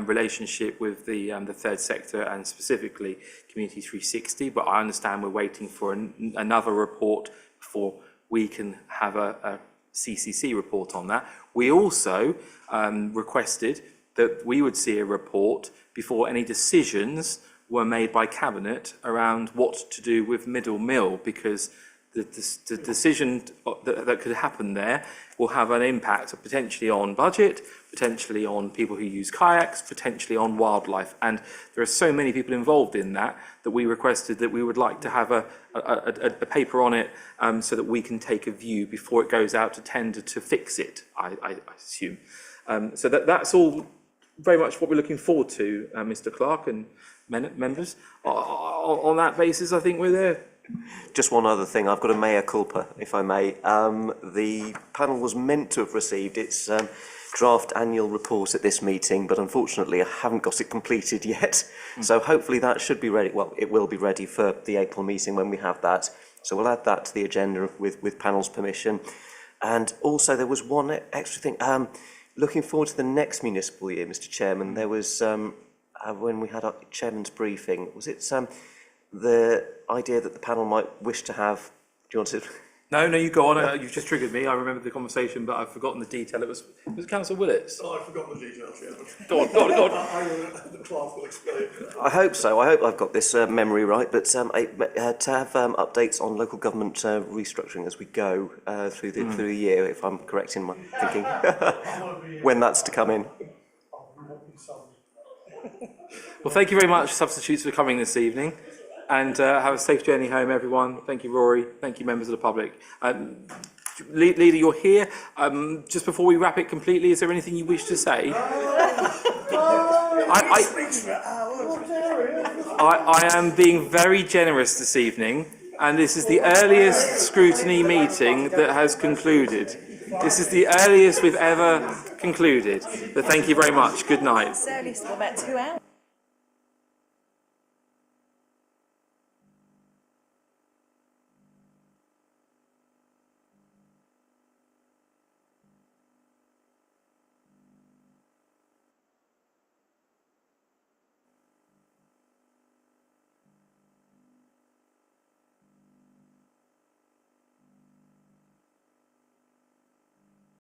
relationship with the third sector and specifically Community 360, but I understand we're waiting for another report before we can have a CCC report on that. We also requested that we would see a report before any decisions were made by Cabinet around what to do with Middle Mill, because the decision that could happen there will have an impact potentially on budget, potentially on people who use kayaks, potentially on wildlife. And there are so many people involved in that we requested that we would like to have a paper on it so that we can take a view before it goes out to tender to fix it, I assume. So that's all very much what we're looking forward to, Mr. Clark and members. On that basis, I think we're there. Just one other thing, I've got a mea culpa, if I may. The panel was meant to have received its draft annual report at this meeting, but unfortunately I haven't got it completed yet. So hopefully that should be ready, well, it will be ready for the April meeting when we have that. So we'll add that to the agenda with panel's permission. And also there was one extra thing. Looking forward to the next municipal year, Mr. Chairman, there was, when we had our chairman's briefing, was it the idea that the panel might wish to have, do you want to? No, you go on. You've just triggered me. I remember the conversation, but I've forgotten the detail. It was Councillor Willits. Oh, I've forgotten the details, yeah. Go on. The clerk will explain. I hope so. I hope I've got this memory right, but to have updates on local government restructuring as we go through the year, if I'm correct in my thinking, when that's to come in. Well, thank you very much, substitutes, for coming this evening. And have a safe journey home, everyone. Thank you, Rory. Thank you, members of the public. Leader, you're here. Just before we wrap it completely, is there anything you wish to say? I am being very generous this evening, and this is the earliest scrutiny meeting that has concluded. This is the earliest we've ever concluded. But thank you very much. Good night. It's earliest for about 2 hours.